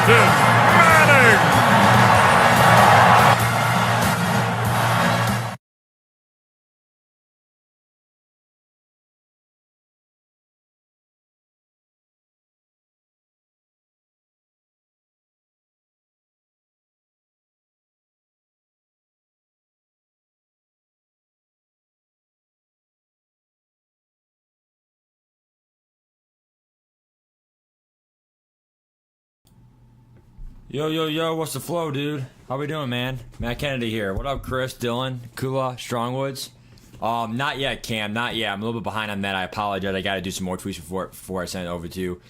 Manning. Yo, what's the flow, dude? How we doing, man? Matt Kennedy here. What up, Chris, Dylan, Kula, Strongwoods? Not yet, Cam, not yet. I'm a little bit behind on that. I apologize. I got to do some more tweets before I send it over to you.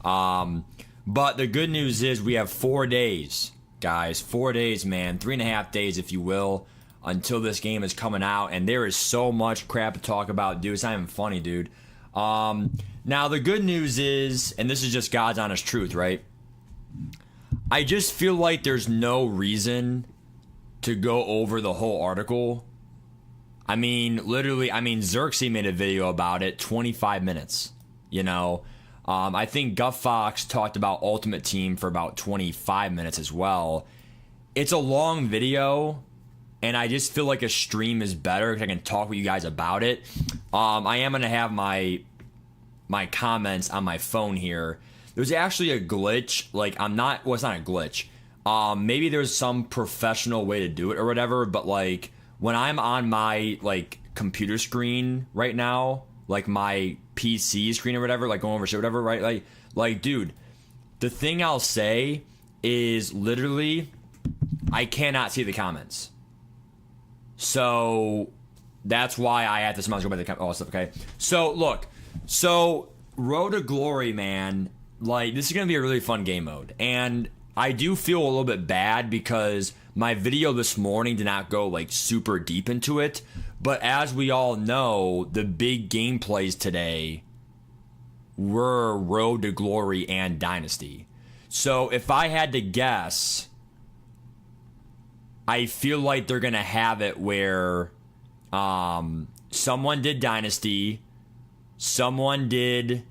But the good news is we have 4 days, guys. 4 days, man. 3.5 days, if you will, until this game is coming out. And there is so much crap to talk about, dude. It's not even funny, dude. Now, the good news is, and this is just God's honest truth, right? I just feel like there's no reason to go over the whole article. I mean, literally, Xerxes made a video about it, 25 minutes, you know. I think Guff Fox talked about Ultimate Team for about 25 minutes as well. It's a long video, and I just feel like a stream is better because I can talk with you guys about it. I am going to have my comments on my phone here. There's actually a glitch, like it's not a glitch. Maybe there's some professional way to do it or whatever, but like when I'm on my like computer screen right now, like my PC screen or whatever, like going over shit, whatever, right? Like, dude, the thing I'll say is literally I cannot see the comments. So that's why I have to somehow go by the all stuff, okay? So look, Road to Glory, man. Like, this is going to be a really fun game mode. And I do feel a little bit bad because my video this morning did not go, like, super deep into it. But as we all know, the big gameplays today were Road to Glory and Dynasty. So if I had to guess, I feel like they're going to have it where someone did Dynasty, someone did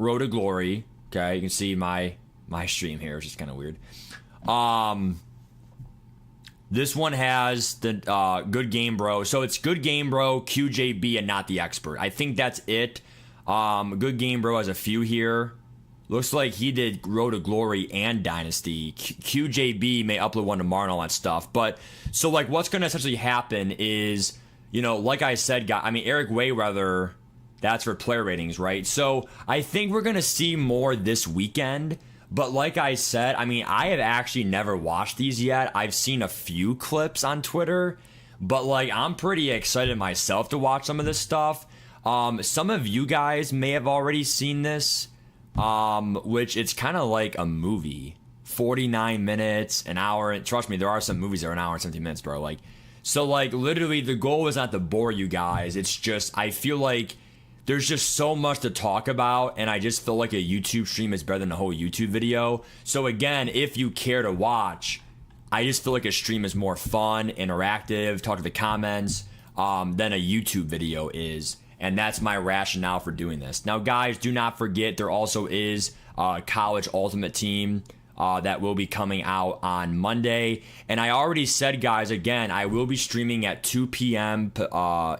Road to Glory. Okay, you can see my stream here, which is kind of weird. This one has the Good Game Bro. So it's Good Game Bro, QJB, and Not the Expert. I think that's it. Good Game Bro has a few here. Looks like he did Road to Glory and Dynasty. QJB may upload one tomorrow and all that stuff. But so like what's going to essentially happen is, you know, like I said, Eric Wayweather, that's for player ratings, right? So I think we're going to see more this weekend. But like I said, I have actually never watched these yet. I've seen a few clips on Twitter. But like I'm pretty excited myself to watch some of this stuff. Some of you guys may have already seen this. Which it's kind of like a movie. 49 minutes, an hour. And trust me, there are some movies that are an hour and 17 minutes, bro. Like, so like literally the goal is not to bore you guys. It's just, I feel like there's just so much to talk about, and I just feel like a YouTube stream is better than a whole YouTube video. So again, if you care to watch, I just feel like a stream is more fun, interactive, talk to the comments, than a YouTube video is. And that's my rationale for doing this. Now, guys, do not forget there also is College Ultimate Team that will be coming out on Monday. And I already said, guys, again, I will be streaming at 2 p.m.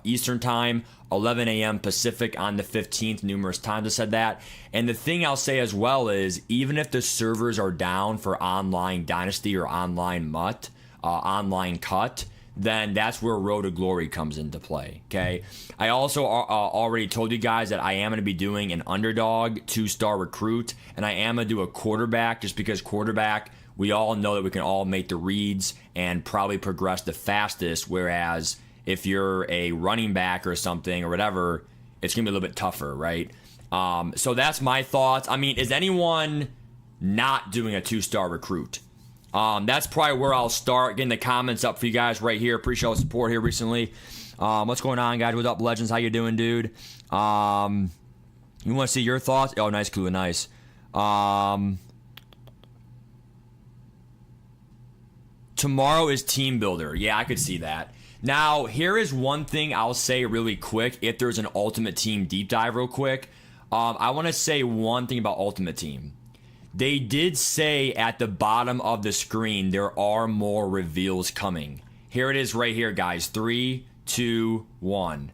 Eastern Time, 11 a.m. Pacific on the 15th. Numerous times I said that. And the thing I'll say as well is, even if the servers are down for online Dynasty or online MUT, online cut, then that's where Road to Glory comes into play, okay? I also already told you guys that I am going to be doing an underdog 2-star recruit, and I am going to do a quarterback just because quarterback, we all know that we can all make the reads and probably progress the fastest, whereas if you're a running back or something or whatever, it's going to be a little bit tougher, right? So that's my thoughts. Is anyone not doing a 2-star recruit? That's probably where I'll start, getting the comments up for you guys right here. Appreciate all the support here recently. What's going on, guys? What's up, Legends? How you doing, dude? You want to see your thoughts? Oh, nice, cool, nice. Tomorrow is Team Builder. Yeah, I could see that. Now, here is one thing I'll say really quick. If there's an Ultimate Team deep dive real quick, I want to say one thing about Ultimate Team. They did say at the bottom of the screen there are more reveals coming. Here it is right here, guys. 3, 2, 1.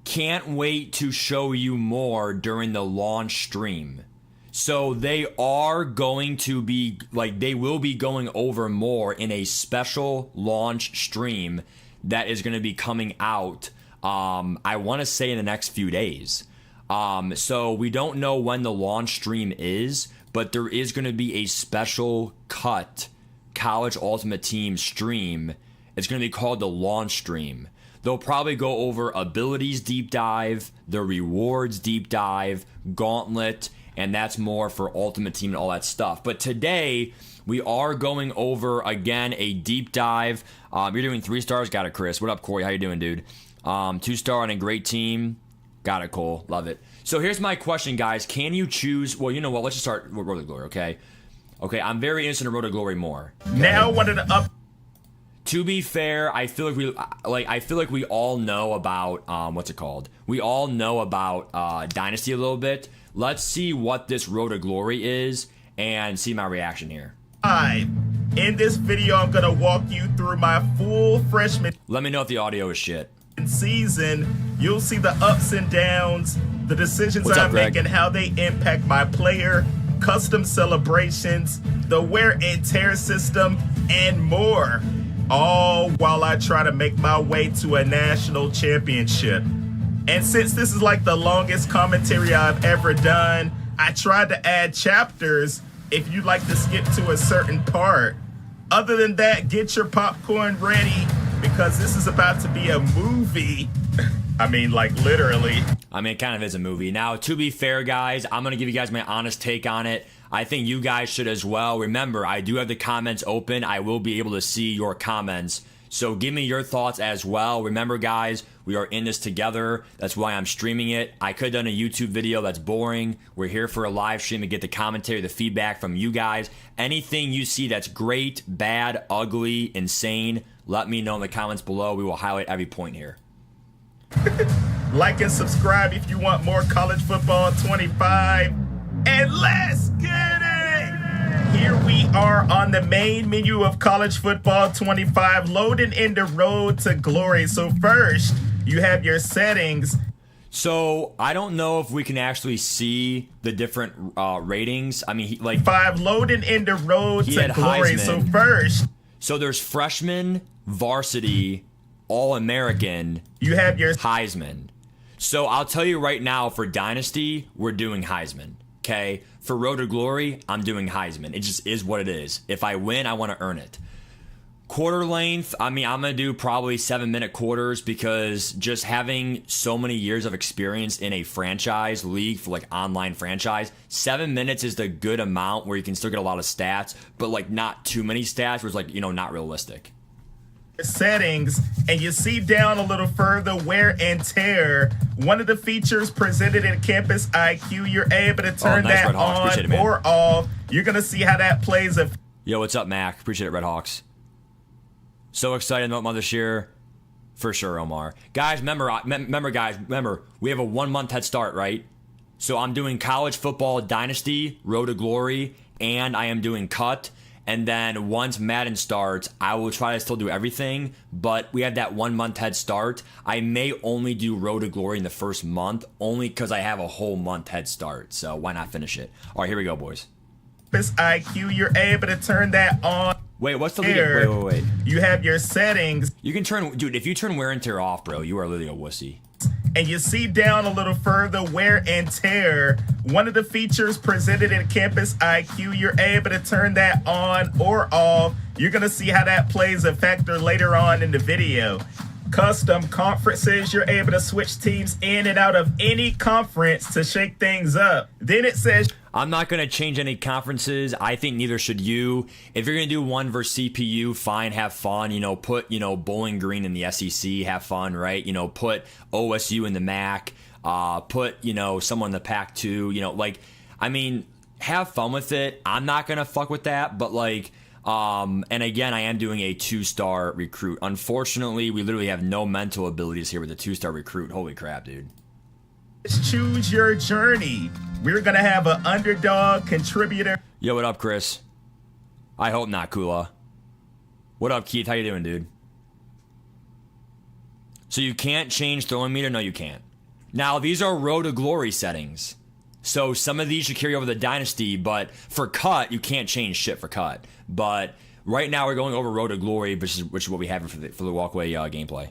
Can't wait to show you more during the launch stream. So they are going to be, like, they will be going over more in a special launch stream that is going to be coming out, I want to say in the next few days. So we don't know when the launch stream is, but there is going to be a special cut College Ultimate Team stream. It's going to be called the launch stream. They'll probably go over abilities deep dive, the rewards deep dive, gauntlet, and that's more for Ultimate Team and all that stuff. But today, we are going over, again, a deep dive. You're doing 3 stars? Got it, Chris. What up, Corey? How you doing, dude? 2-star on a great team. Got it, Cole. Love it. So here's my question, guys. Can you choose... Well, you know what? Let's just start with Road to Glory, okay? Okay, I'm very interested in Road to Glory more. Okay? Now, one of the up... To be fair, I feel like we all know about what's it called? We all know about Dynasty a little bit. Let's see what this Road to Glory is and see my reaction here. In this video, I'm gonna walk you through my full freshman. Let me know if the audio is shit. Season. You'll see the ups and downs, the decisions What's I up, make, Greg? and how they impact my player, custom celebrations, the wear and tear system, and more. All while I try to make my way to a national championship. And since this is like the longest commentary I've ever done, I tried to add chapters if you'd like to skip to a certain part. Other than that, get your popcorn ready because this is about to be a movie. I mean, like, literally. I mean, it kind of is a movie. Now, to be fair, guys, I'm going to give you guys my honest take on it. I think you guys should as well. Remember, I do have the comments open. I will be able to see your comments. So give me your thoughts as well. Remember, guys, we are in this together. That's why I'm streaming it. I could have done a YouTube video. That's boring. We're here for a live stream to get the commentary, the feedback from you guys. Anything you see that's great, bad, ugly, insane, let me know in the comments below. We will highlight every point here. Like and subscribe if you want more College Football 25. And let's get it! Here we are on the main menu of College Football 25, loading into Road to Glory. So first, you have your settings. So I don't know if we can actually see the different ratings. I mean, like 5 loading into Road to Glory. Heisman. So first, so there's freshman, varsity, All-American, you have your Heisman. So I'll tell you right now, for Dynasty, we're doing Heisman. Okay, for Road to Glory, I'm doing Heisman. It just is what it is. If I win, I want to earn it. Quarter length, I mean, I'm going to do probably 7-minute quarters because just having so many years of experience in a franchise league for like online franchise, 7 minutes is the good amount where you can still get a lot of stats, but like not too many stats where it's like, you know, not realistic. Settings, and you see down a little further wear and tear. One of the features presented in Campus IQ, you're able to turn nice, that Red Hawks. Appreciate it, on man. or off. You're gonna see how that plays. Yo, what's up, Mac? Appreciate it, Red Hawks. So excited about this year. For sure, Omar. Guys, remember, we have a 1-month head start, right? So I'm doing College Football Dynasty, Road to Glory, and I am doing Cut. And then once Madden starts, I will try to still do everything, but we have that 1-month head start. I may only do Road to Glory in the first month, only because I have a whole month head start. So why not finish it? All right, here we go, boys. Campus IQ, you're able to turn that on. Wait, what's the leader? Wait. You have your settings. You can turn, dude, if you turn wear and tear off, bro, you are literally a wussy. And you see down a little further wear and tear. One of the features presented in Campus IQ, you're able to turn that on or off. You're gonna see how that plays a factor later on in the video. Custom conferences, you're able to switch teams in and out of any conference to shake things up. Then it says, I'm not going to change any conferences. I think neither should you. If you're going to do one versus CPU, fine, have fun. You know, put, you know, Bowling Green in the SEC, have fun, right? You know, put OSU in the MAC, put, you know, someone in the Pac-2, you know, like, I mean, have fun with it. I'm not going to fuck with that, but like, and again, I am doing a 2-star recruit. Unfortunately, we literally have no mental abilities here with a 2-star recruit. Holy crap, dude. Choose your journey. We're gonna have an underdog contributor. Yo, what up, Chris? I hope not, Kula. What up, Keith? How you doing, dude? So you can't change throwing meter? No, you can't. Now, these are Road to Glory settings. So some of these should carry over the Dynasty, but for cut, you can't change shit for cut. But right now, we're going over Road to Glory, which is what we have for the walkway gameplay.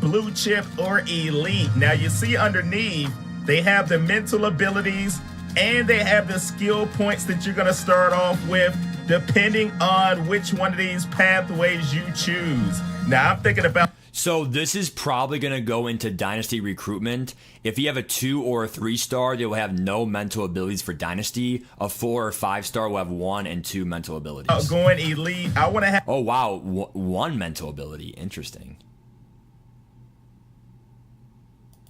Blue chip or elite. Now you see underneath, they have the mental abilities and they have the skill points that you're going to start off with depending on which one of these pathways you choose. Now I'm thinking about... So this is probably going to go into Dynasty recruitment. If you have a 2 or a 3 star, they will have no mental abilities for Dynasty. A 4 or 5 star will have 1 and 2 mental abilities. Going elite, I want to have... Oh, wow. 1 mental ability. Interesting.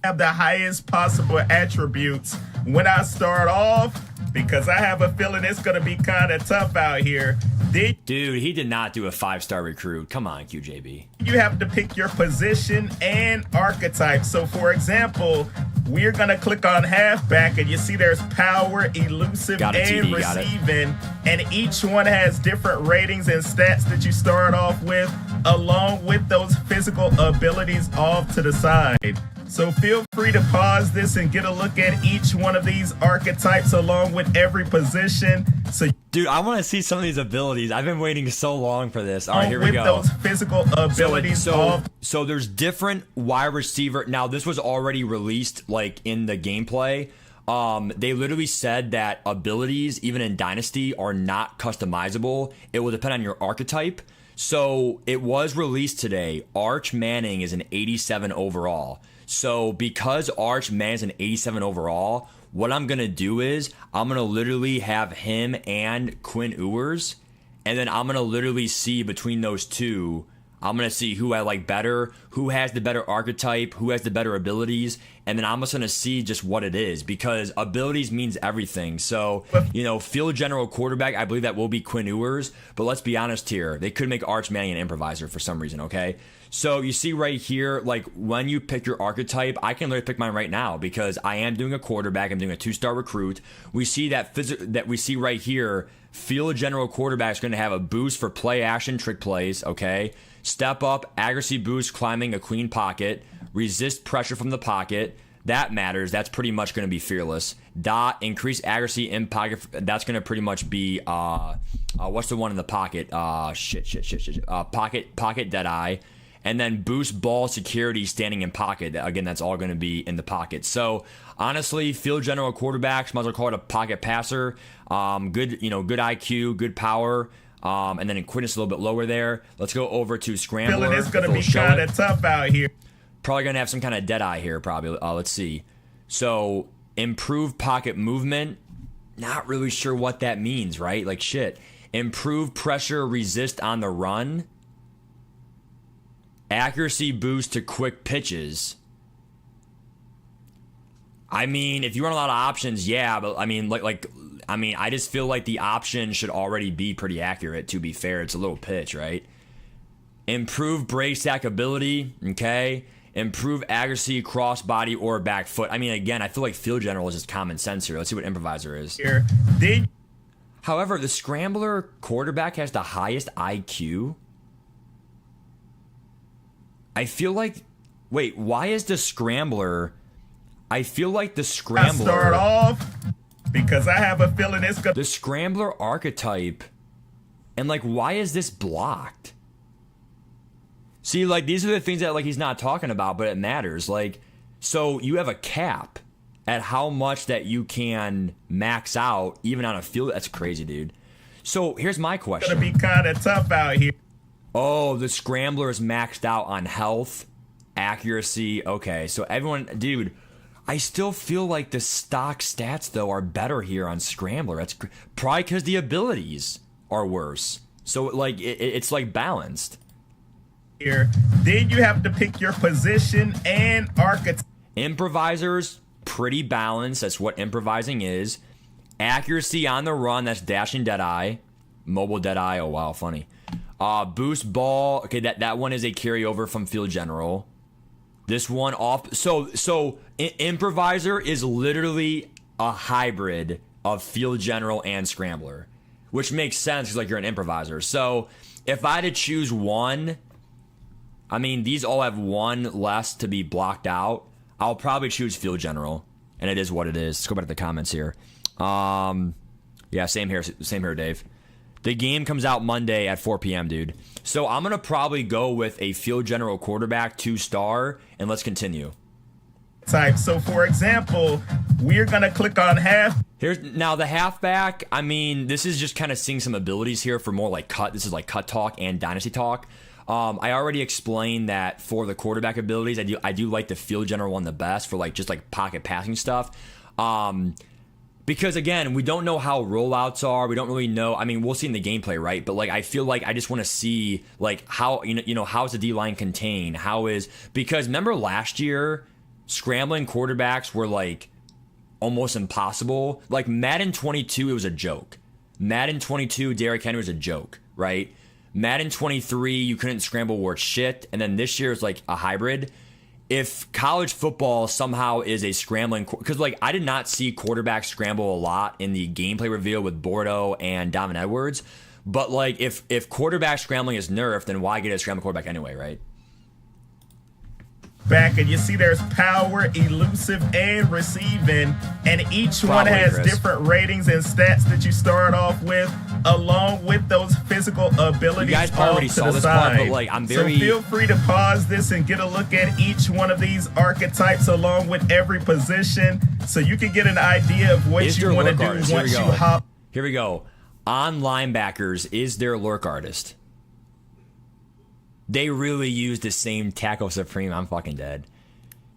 Have the highest possible attributes when I start off, because I have a feeling it's going to be kind of tough out here. Dude, he did not do a 5-star recruit. Come on, QJB. You have to pick your position and archetype. So for example, we're going to click on halfback and you see there's power, elusive, and TD, receiving. And each one has different ratings and stats that you start off with, along with those physical abilities off to the side. So feel free to pause this and get a look at each one of these archetypes along with every position. So, dude, I want to see some of these abilities. I've been waiting so long for this. All right, here we go. With those physical abilities. So there's different wide receiver. Now, this was already released like in the gameplay. They literally said that abilities, even in Dynasty, are not customizable. It will depend on your archetype. So it was released today. Arch Manning is an 87 overall. So because Arch Manning's an 87 overall, what I'm going to do is I'm going to literally have him and Quinn Ewers. And then I'm going to literally see between those two, I'm going to see who I like better, who has the better archetype, who has the better abilities. And then I'm just going to see just what it is, because abilities means everything. So, you know, field general quarterback, I believe that will be Quinn Ewers. But let's be honest here. They could make Arch Manning an improviser for some reason, okay? So you see right here, like when you pick your archetype, I can literally pick mine right now because I am doing a quarterback. I'm doing a 2-star recruit. We see that we see right here, field general quarterback is going to have a boost for play action trick plays, okay? Step up, accuracy boost, climbing a clean pocket, resist pressure from the pocket. That matters. That's pretty much going to be fearless. Dot, increase accuracy in pocket. That's going to pretty much be, what's the one in the pocket? Pocket dead eye. And then boost ball security standing in pocket. Again, that's all going to be in the pocket. So honestly, field general quarterbacks, might as well call it a pocket passer. Good, good IQ, good power. And then Quinn is a little bit lower there. Let's go over to Scrambler. Feeling it's going to be kind of tough out here. Probably going to have some kind of dead eye here, probably. Let's see. So improve pocket movement. Not really sure what that means, right? Like shit. Improve pressure resist on the run. Accuracy boost to quick pitches. I mean, if you run a lot of options, yeah, but I mean, I just feel like the option should already be pretty accurate, to be fair. It's a little pitch, right? Improve break stack ability, okay? Improve accuracy, crossbody, or back foot. I mean, again, I feel like field general is just common sense here. Let's see what improviser is. However, the scrambler quarterback has the highest IQ. I feel like, wait, why is the scrambler? I feel like the scrambler. I start off because I have a feeling it's gonna. The scrambler archetype, and like, why is this blocked? See, like, these are the things that like he's not talking about, but it matters. Like, so you have a cap at how much that you can max out, even on a field. That's crazy, dude. So here's my question. It's gonna be kind of tough out here. Oh, the scrambler is maxed out on health, accuracy. Okay, so everyone, dude, I still feel like the stock stats, though, are better here on scrambler. That's probably because the abilities are worse. So, like, it's, like, balanced. Here, then you have to pick your position and archetype. Improvisers, pretty balanced. That's what improvising is. Accuracy on the run, that's dashing deadeye. Mobile deadeye, oh, wow, funny. Boost ball. Okay, that one is a carryover from field general. This one off. So improviser is literally a hybrid of field general and scrambler, which makes sense because like you're an improviser. So if I had to choose one, I mean these all have one less to be blocked out. I'll probably choose field general, and it is what it is. Let's go back to the comments here. Yeah, same here, Dave. The game comes out Monday at 4 p.m., dude. So I'm going to probably go with a field general quarterback, 2-star, and let's continue. Type. So, for example, we're going to click on half. Now, the halfback, I mean, this is just kind of seeing some abilities here for more like cut. This is like cut talk and dynasty talk. I already explained that for the quarterback abilities, I do like the field general one the best for like just like pocket passing stuff. Because again, we don't know how rollouts are. We don't really know. I mean, we'll see in the gameplay, right? But like, I feel like I just want to see like how how's the D line contained? Because remember last year, scrambling quarterbacks were like almost impossible. Like Madden 22, it was a joke. Madden 22, Derrick Henry was a joke, right? Madden 23, you couldn't scramble worth shit, and then this year is like a hybrid. If college football somehow is a scrambling, because like I did not see quarterbacks scramble a lot in the gameplay reveal with Bordeaux and Donovan Edwards, but like if quarterback scrambling is nerfed, then why get a scrambling quarterback anyway, right? Back and you see there's power, elusive, and receiving, and each one Probably, has Chris. different ratings and stats that you start off with, along with those physical abilities. You guys probably already off saw to the this part, side. but like I'm very. So feel free to pause this and get a look at each one of these archetypes along with every position, so you can get an idea of what you want to do once you hop. Here we go. On linebackers, is there lurk artist? They really use the same tackle supreme. I'm fucking dead.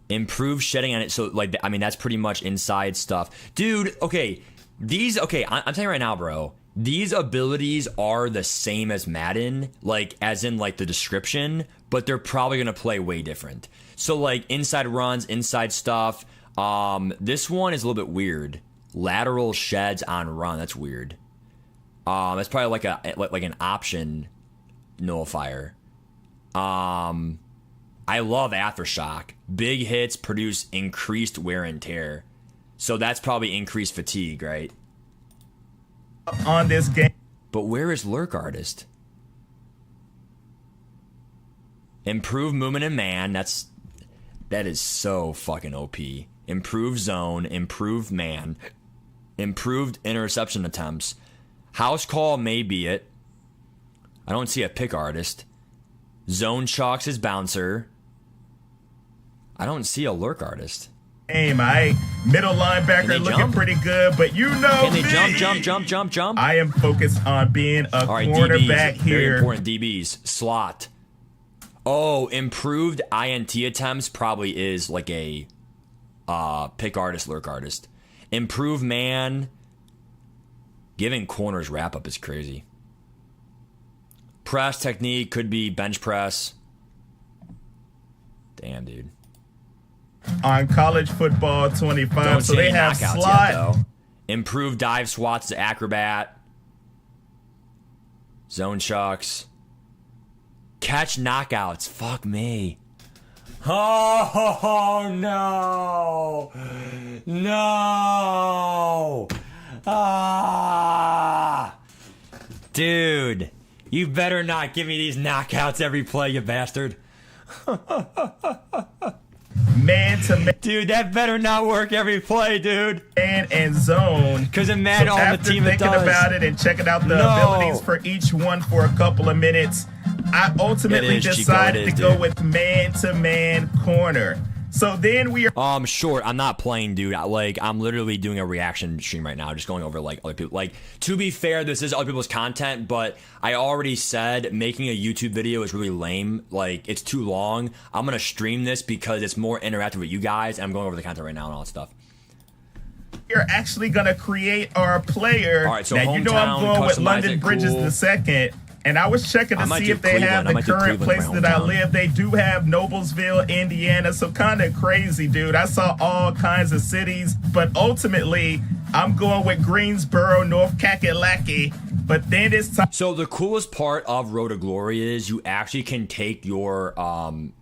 Improve shedding on it. So, like, I mean, that's pretty much inside stuff. Dude, okay. I'm telling you right now, bro. These abilities are the same as Madden, like, as in, like, the description, but they're probably going to play way different. So, like, inside runs, inside stuff. This one is a little bit weird. Lateral sheds on run. That's weird. That's probably like an option nullifier. I love Aftershock. Big hits produce increased wear and tear. So that's probably increased fatigue, right? On this game. But where is Lurk Artist? Improve movement and man. That is so fucking OP. Improve zone. Improve man. Improved interception attempts. House call may be it. I don't see a pick artist. Zone chalks his bouncer. I don't see a lurk artist. Middle linebacker looking jump? pretty good, but you know Can they me. jump? I am focused on being a All right, cornerback DBs, very here. important DBs. Slot. Oh, improved INT attempts probably is like a pick artist, lurk artist. Improve man. Giving corners wrap up is crazy. Press technique could be bench press. Damn, dude. On college football 25, Don't so see they any have knockouts slot. yet, though. Improved dive swats to acrobat. Zone shocks. Catch knockouts. Fuck me. Oh, no. No. Ah. Dude, you better not give me these knockouts every play, you bastard. Man to man Dude, that better not work every play, dude. and zone. Because in Madden, So all the after team it thinking does. about it and checking out the abilities for each one for a couple of minutes, I ultimately It is, Chico, decided it is, to go dude. with man-to-man corner. So then we are Short. I'm not playing, dude. I'm literally doing a reaction stream right now, just going over like other people. Like, to be fair, this is other people's content, but I already said making a YouTube video is really lame. Like, it's too long. I'm gonna stream this because it's more interactive with you guys, and I'm going over the content right now and all that stuff. actually going to create our player. All right, so now, you know I'm hometown, going with customize London it, Bridges cool. the second. And I was checking I to might see do if they have Cleveland. I the might do current Cleveland place for my that I hometown. live. They do have Noblesville, Indiana, so kind of crazy, dude. I saw all kinds of cities, but ultimately, I'm going with Greensboro, North Kakalaki. But then it's time. So the coolest part of Road to Glory is you actually can take your I'm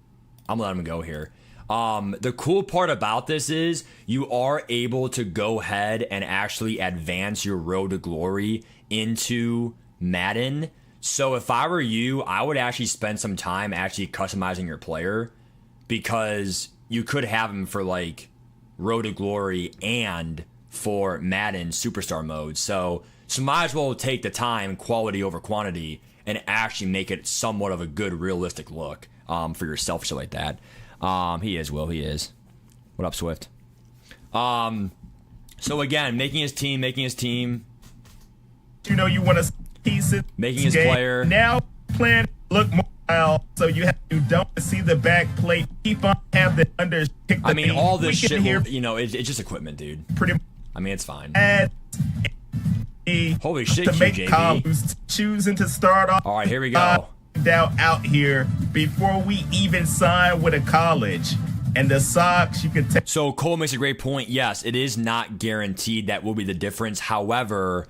gonna let him go here. The cool part about this is you are able to go ahead and actually advance your road to glory into Madden. So if I were you, I would actually spend some time actually customizing your player, because you could have him for like road to glory and for Madden superstar mode. So might as well take the time, quality over quantity, and actually make it somewhat of a good realistic look for yourself, shit like that. He is, Will. He is. What up, Swift? So again, making his team. You know you want to piece it. Making his player. Now plan look mobile, so you don't see the back plate. Keep on have the under. I mean, all this shit. It's just equipment, dude. Pretty. I mean, it's fine. Holy shit, to make QJB. Choosing to start off. All right, here we go. Out here before we even sign with a college, and the socks you can take. So Cole makes a great point. Yes, it is not guaranteed that will be the difference. However,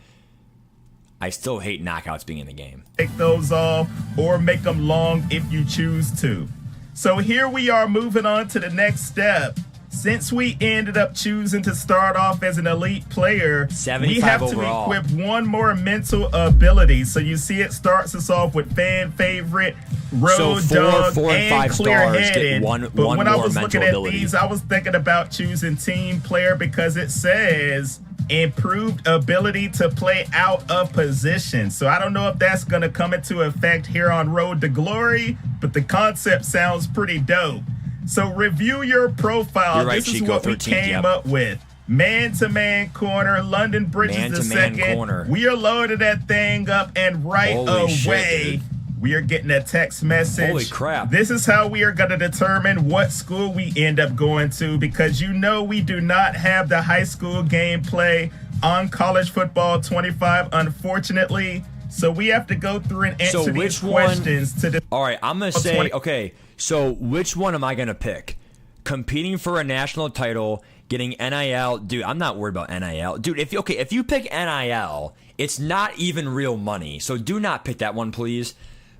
I still hate knockouts being in the game. Take those off or make them long if you choose to. So here we are moving on to the next step. Since we ended up choosing to start off as an elite player, we have overall to equip one more mental ability. So you see it starts us off with fan favorite, road dog, and clear-headed. But when I was looking at these, I was thinking about choosing team player because it says improved ability to play out of position. So I don't know if that's going to come into effect here on Road to Glory, but the concept sounds pretty dope. So review your profile. You're right, this is Chico, what 13th, we came up with. Man-to-man corner, London Bridges the second. Corner. We are loading that thing up, and right away, shit, we are getting a text message. Holy crap. This is how we are going to determine what school we end up going to, because we do not have the high school gameplay on College Football 25, unfortunately. So we have to go through and answer these questions. All right, I'm going to say, okay, so which one am I going to pick? Competing for a national title, getting NIL. Dude, I'm not worried about NIL. Dude, if you pick NIL, it's not even real money. So do not pick that one, please.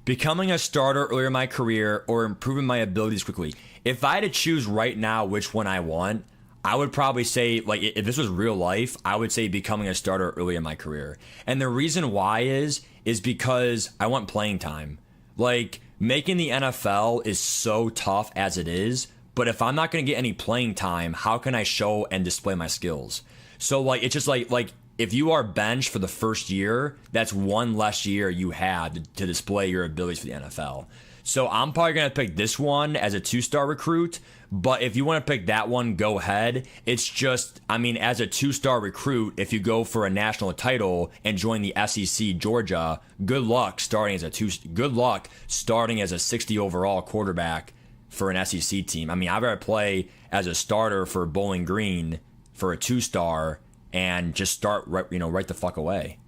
Becoming a starter earlier in my career or improving my abilities quickly. If I had to choose right now which one I want, I would probably say, like, if this was real life, I would say becoming a starter early in my career. And the reason why is because I want playing time. Like, making the NFL is so tough as it is, but if I'm not going to get any playing time, how can I show and display my skills? So, like, it's just like if you are benched for the first year, that's one less year you had to display your abilities for the NFL. So I'm probably going to pick this one as a 2-star recruit, but if you want to pick that one, go ahead. It's just, I mean, as a 2-star recruit, if you go for a national title and join the SEC Georgia, good luck starting as a 60 overall quarterback for an SEC team. I mean, I'd rather play as a starter for Bowling Green for a 2-star and just start right the fuck away.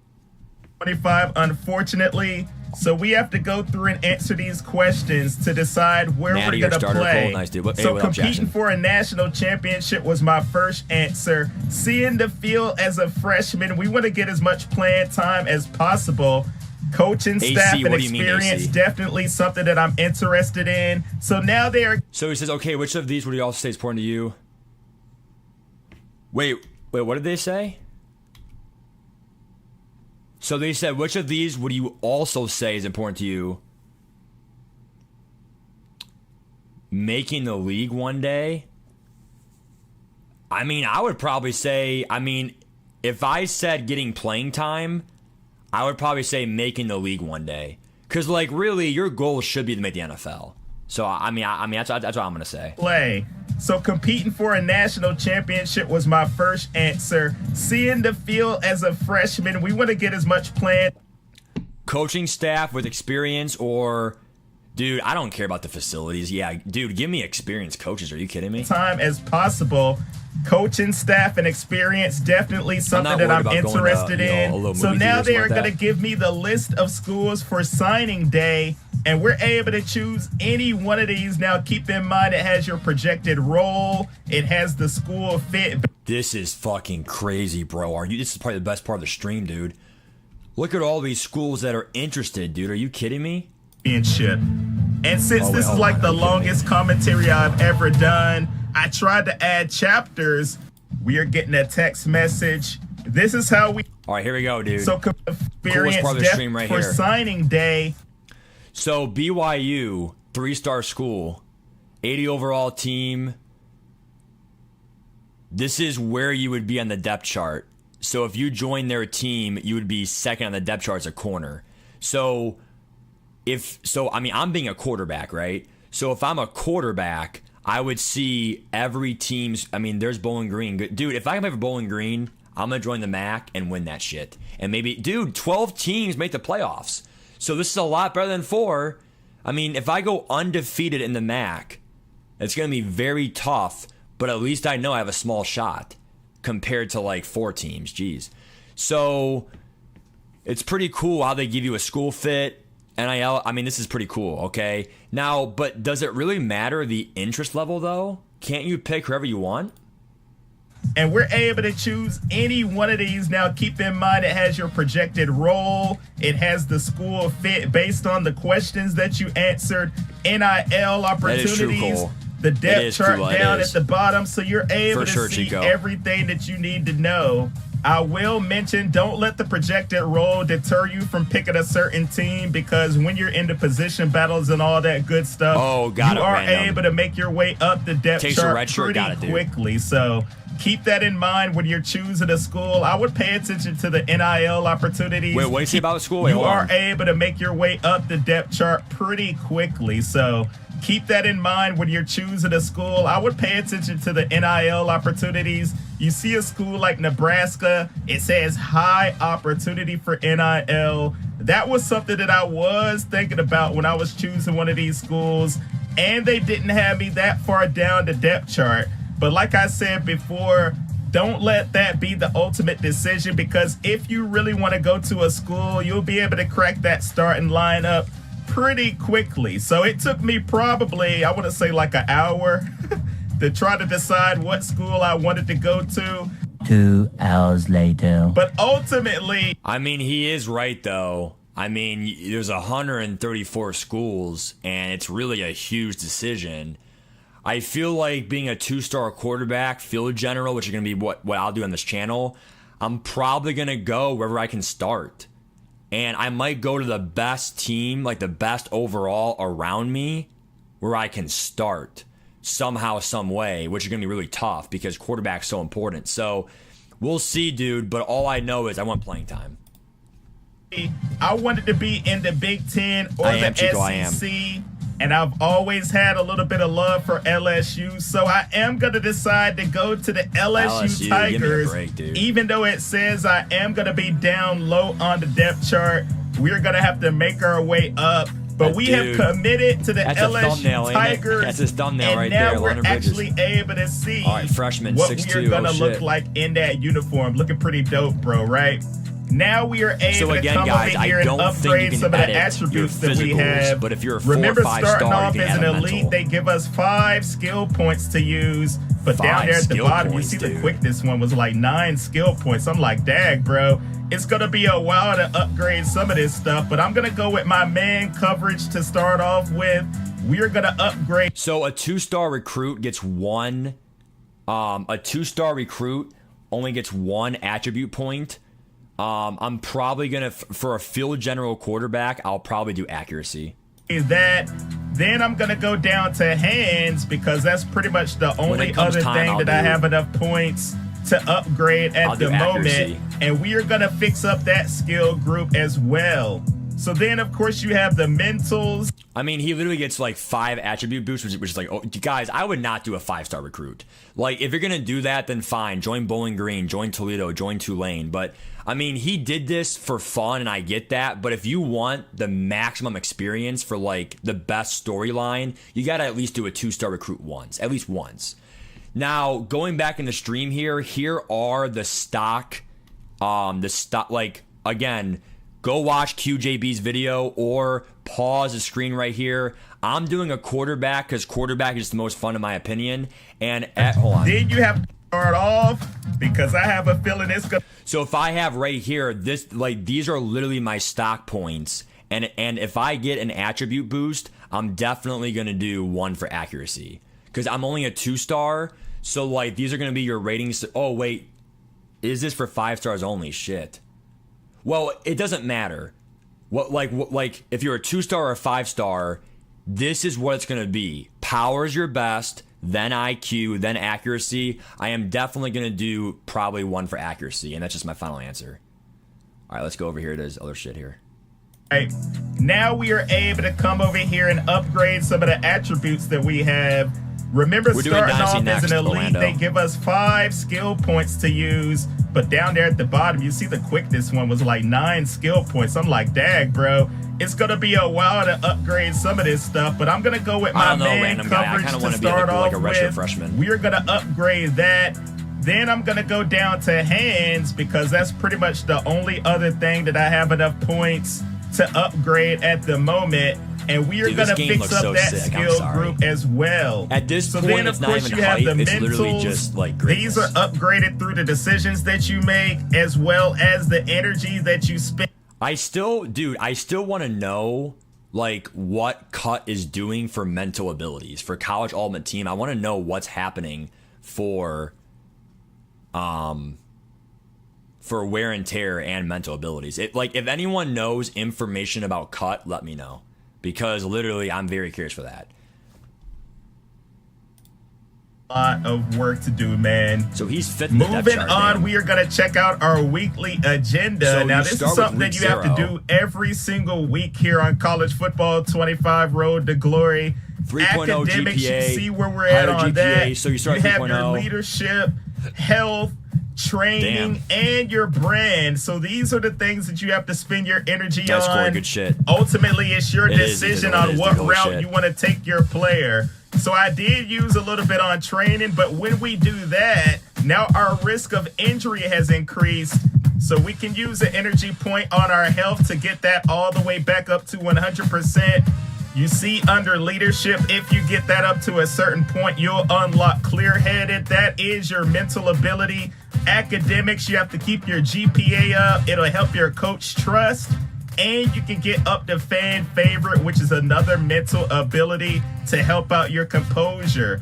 25, unfortunately. So we have to go through and answer these questions to decide where we're going to play. Nice, dude. So competing for a national championship was my first answer. Seeing the field as a freshman, we want to get as much playing time as possible. Coaching staff and experience, definitely something that I'm interested in. So now they are. So he says, okay, which of these would you also say is important to you? Wait, what did they say? So they said, which of these would you also say is important to you? Making the league one day? I mean, I would probably say, if I said getting playing time, I would probably say making the league one day. Because, like, really, your goal should be to make the NFL. So, I mean, that's what I'm going to say. Play. So competing for a national championship was my first answer. Seeing the field as a freshman, we want to get as much playing. Coaching staff with experience or... Dude, I don't care about the facilities. Yeah, dude, give me experienced coaches. Are you kidding me? Time as possible. Coaching staff and experience, definitely something that I'm interested in. So now they are going to give me the list of schools for signing day, and we're able to choose any one of these. Now, keep in mind, it has your projected role. It has the school fit. This is fucking crazy, bro. This is probably the best part of the stream, dude. Look at all these schools that are interested, dude. Are you kidding me? Shit. And since this is like the longest commentary I've ever done, I tried to add chapters. We are getting a text message. This is how we... All right, here we go, dude. So experience part of the stream right for here. signing day. So BYU, 3-star school, 80 overall team. This is where you would be on the depth chart. So if you join their team, you would be second on the depth chart as a corner. So I'm being a quarterback, right? So if I'm a quarterback, I would see every team's. I mean, there's Bowling Green, dude. If I can play for Bowling Green, I'm gonna join the MAC and win that shit. And maybe, dude, 12 teams make the playoffs. So this is a lot better than 4. I mean, if I go undefeated in the MAC, it's gonna be very tough. But at least I know I have a small shot compared to like 4 teams. Jeez. So it's pretty cool how they give you a school fit, NIL. I mean, this is pretty cool. Okay. Now, but does it really matter the interest level though? Can't you pick whoever you want? And we're able to choose any one of these. Now, keep in mind, it has your projected role. It has the school fit based on the questions that you answered. NIL opportunities. That is true, Cole. The depth chart down at the bottom, so you're able to see Chico. everything that you need to know. I will mention, don't let the projected role deter you from picking a certain team, because when you're into position battles and all that good stuff, you are able to make your way up the depth chart pretty quickly. So keep that in mind when you're choosing a school. I would pay attention to the NIL opportunities. Wait, what do you say about the school? You are able to make your way up the depth chart pretty quickly. So keep that in mind when you're choosing a school. I would pay attention to the NIL opportunities. You see a school like Nebraska, it says high opportunity for NIL. That was something that I was thinking about when I was choosing one of these schools, and they didn't have me that far down the depth chart. But like I said before, don't let that be the ultimate decision, because if you really want to go to a school, you'll be able to crack that starting lineup pretty quickly. So it took me probably, I want to say like an hour to try to decide what school I wanted to go to. 2 hours later. But ultimately, I mean, he is right though. I mean, there's 134 schools and it's really a huge decision. I feel like being a 2-star quarterback, field general, which is going to be what I'll do on this channel, I'm probably going to go wherever I can start. And I might go to the best team, like the best overall around me, where I can start somehow, some way, which is going to be really tough because quarterback's so important. So we'll see, dude. But all I know is I want playing time. I wanted to be in the Big Ten or the SEC. And I've always had a little bit of love for LSU. So I am going to decide to go to the LSU Tigers. Give me a break, dude. Even though it says I am going to be down low on the depth chart, we're going to have to make our way up. But we have committed to the LSU Tigers. That's his thumbnail right there. And now we're actually able to see freshman, what 6'2", we're going to look like in that uniform. Looking pretty dope, bro, right? Now we are able to come over here and upgrade some of the attributes that we have. But if you're a 4 Remember, or 5 starting star, off as an elite, they give us 5 skill points to use. But down there at the bottom, you see the quickness one was like 9 skill points. I'm like, dag, bro. It's going to be a while to upgrade some of this stuff. But I'm going to go with my man coverage to start off with. We're going to upgrade. So a 2-star recruit gets 1. A 2-star recruit only gets 1 attribute point. I'm probably gonna, for a field general quarterback, I'll probably do accuracy. Is that, then I'm gonna go down to hands, because that's pretty much the only other thing that I have enough points to upgrade at the moment. And we are gonna fix up that skill group as well. So then, of course, you have the mentals. I mean, he literally gets like 5 attribute boosts, which is like, oh, guys, I would not do a 5-star recruit. Like, if you're going to do that, then fine. Join Bowling Green, join Toledo, join Tulane. But, I mean, he did this for fun, and I get that. But if you want the maximum experience for, like, the best storyline, you got to at least do a 2-star recruit once. At least once. Now, going back in the stream here are the stock, like, again, go watch QJB's video or pause the screen right here. I'm doing a quarterback because quarterback is the most fun in my opinion. And hold on. Then you have to start off, because I have a feeling it's gonna. So if I have right here, this, like, these are literally my stock points. And if I get an attribute boost, I'm definitely going to do 1 for accuracy. Because I'm only a 2-star, so like these are going to be your ratings. Oh, wait. Is this for 5 stars only? Shit. Well, it doesn't matter. Like if you're a 2-star or a 5-star, this is what it's going to be. Power's your best, then IQ, then accuracy. I am definitely going to do probably 1 for accuracy, and that's just my final answer. All right, let's go over here to this other shit here. Right. Now we are able to come over here and upgrade some of the attributes that we have. Remember, starting off as an elite, Orlando. they give us 5 skill points to use. But down there at the bottom, you see the quickness one was like 9 skill points. I'm like, dag, bro. It's going to be a while to upgrade some of this stuff. But I'm going to go with my man coverage to start off with. We're going to upgrade that. Then I'm going to go down to hands because that's pretty much the only other thing that I have enough points to upgrade at the moment. And we are going to fix up that skill group as well. At this point, then, it's of not course, even you have height. the It's literally mentals. just like greatness. These are upgraded through the decisions that you make as well as the energy that you spend. I still want to know like what cut is doing for mental abilities for college ultimate team. I want to know what's happening for wear and tear and mental abilities. If anyone knows information about cut, let me know. Because literally, I'm very curious for that. Lot of work to do, man. So he's fitting the depth Moving chart, on, man. we are going to check out our weekly agenda. So now, you this is start something with that week you have to 0. do every single week here on College Football 25 Road to Glory. 3.0 Academics, GPA, you see where we're at on GPA, that. so you start have 3.0. your leadership, health, training, and your brand. So these are the things that you have to spend your energy That's on. cool, good shit. Ultimately, it's your It is, decision it is, on what good route shit. you want to take your player. So I did use a little bit on training, but when we do that, now our risk of injury has increased. So we can use an energy point on our health to get that all the way back up to 100%. You see under leadership, if you get that up to a certain point, you'll unlock clear-headed. That is your mental ability. Academics, you have to keep your GPA up. It'll help your coach trust. And you can get up to fan favorite, which is another mental ability to help out your composure.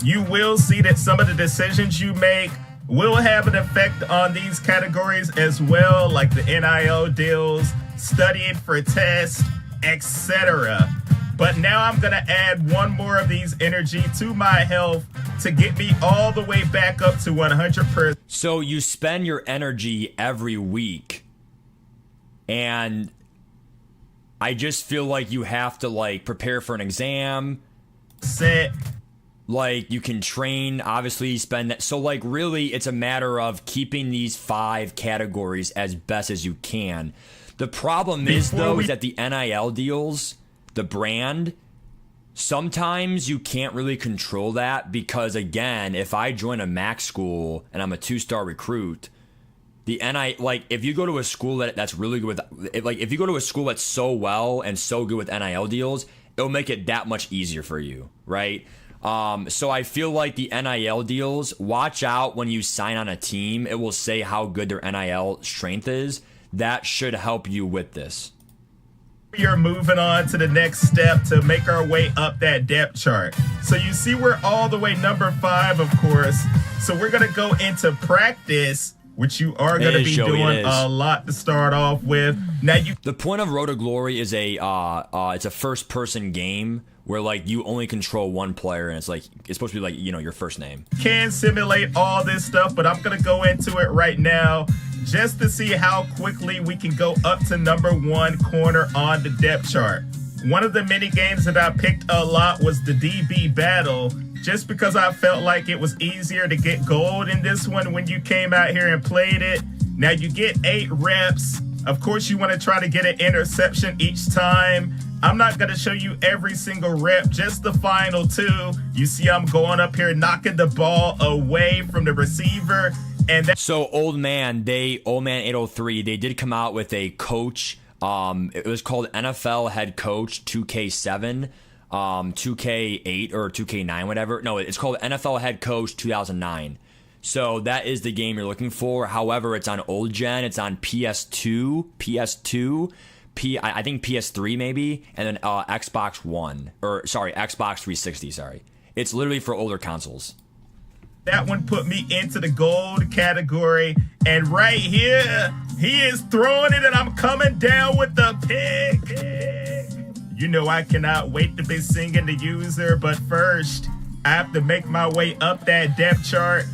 You will see that some of the decisions you make will have an effect on these categories as well, like the NIL deals, studying for tests, etc. But now I'm going to add one more of these energy to my health to get me all the way back up to 100%. So you spend your energy every week, and I just feel like you have to like prepare for an exam. Like you can train, obviously spend that. So like really it's a matter of keeping these 5 categories as best as you can. The problem is though is that the NIL deals, the brand, sometimes you can't really control that because again, if I join a MAC school and I'm a 2-star recruit, the if you go to a school that's really good with, if you go to a school that's so well and so good with NIL deals, it'll make it that much easier for you, right? So I feel like the NIL deals, watch out when you sign on a team. It will say how good their NIL strength is. That should help you with this. We are moving on to the next step to make our way up that depth chart. So you see we're all the way number 5, of course. So we're going to go into practice, which you are going to be doing a lot to start off with. Now the point of Road to Glory is it's a first person game where like you only control one player and it's supposed to be like, you know, your first name. Can simulate all this stuff, but I'm going to go into it right now just to see how quickly we can go up to number 1 corner on the depth chart. One of the mini games that I picked a lot was the DB battle, just because I felt like it was easier to get gold in this one when you came out here and played it. Now you get 8 reps. Of course, you want to try to get an interception each time. I'm not going to show you every single rep, just the final 2. You see I'm going up here, knocking the ball away from the receiver. And so Old Man 803, they did come out with a coach. It was called NFL Head Coach 2K7, 2K8 or 2K9, whatever. No, it's called NFL Head Coach 2009. So that is the game you're looking for. However, it's on old gen. It's on PS2, I think PS3 maybe, and then Xbox One, or sorry, Xbox 360. Sorry, it's literally for older consoles. That one put me into the gold category, and right here, he is throwing it, and I'm coming down with the pick. You know I cannot wait to be singing the user, but first, I have to make my way up that depth chart.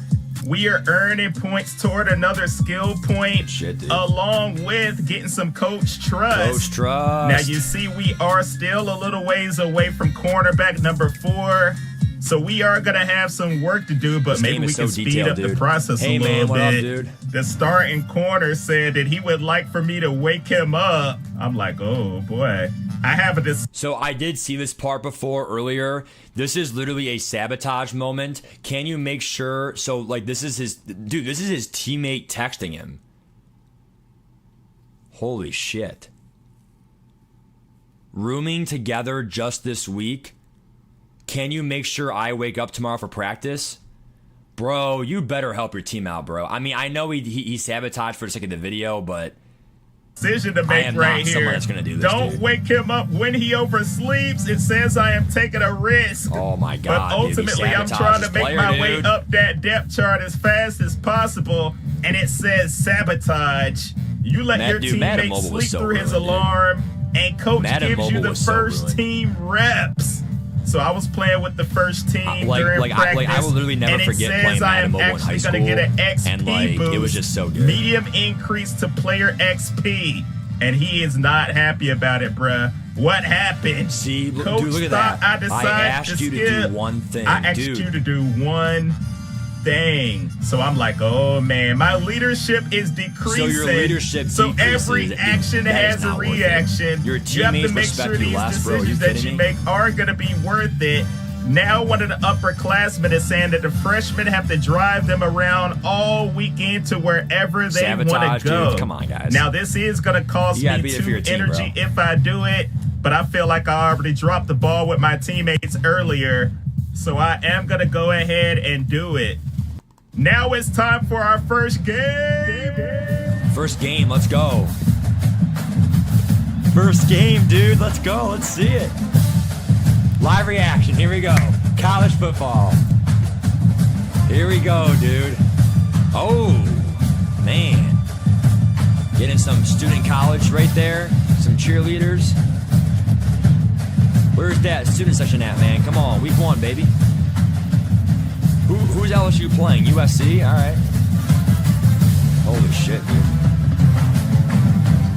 We are earning points toward another skill point, along with getting some coach trust. Coach trust. Now you see we are still a little ways away from cornerback number 4. So we are going to have some work to do, but maybe we can speed up the process a little bit. Up, dude? The starting corner said that he would like for me to wake him up. I'm like, oh boy. I have a So I did see this part before earlier. This is literally a sabotage moment. Can you make sure? So like this is his teammate texting him. Holy shit. Rooming together just this week. Can you make sure I wake up tomorrow for practice? Bro, you better help your team out, bro. I mean, I know he sabotaged for the sake of the video, but decision to make right here. That's gonna do this, Don't dude. wake him up when he oversleeps. It says I am taking a risk. Oh my god. But ultimately, dude, I'm trying to make my way up that depth chart as fast as possible, and it says sabotage. You let your teammate sleep through his alarm, and coach gives you the first team reps. So I was playing with the first team during practice, I will literally never forget playing Madden Mobile in high school, get an XP and like boost, it was just so good. Medium increase to player XP, and he is not happy about it, bruh. What happened? See, Coach dude, look at thought that. I decided I asked you to do one thing, I asked dude. you to do one thing. So I'm like, oh man, my leadership is decreasing. So your leadership So decreases. every action has a reaction. Your You have to teammates make respect sure you these less, bro. decisions that you make are going to be worth it. Now one of the upperclassmen is saying that the freshmen have to drive them around all weekend to wherever they want to go. Dude. Come on, guys. Now this is going to cost me 2 energy if I do it, but I feel like I already dropped the ball with my teammates earlier, so I am going to go ahead and do it. Now it's time for our first game. First game, let's go. First game, dude. Let's go. Let's see it. Live reaction. Here we go. College football. Here we go, dude. Oh, man. Getting some student college right there. Some cheerleaders. Where's that student section at, man? Come on. Week 1, baby. Who's LSU playing? USC? All right. Holy shit, dude.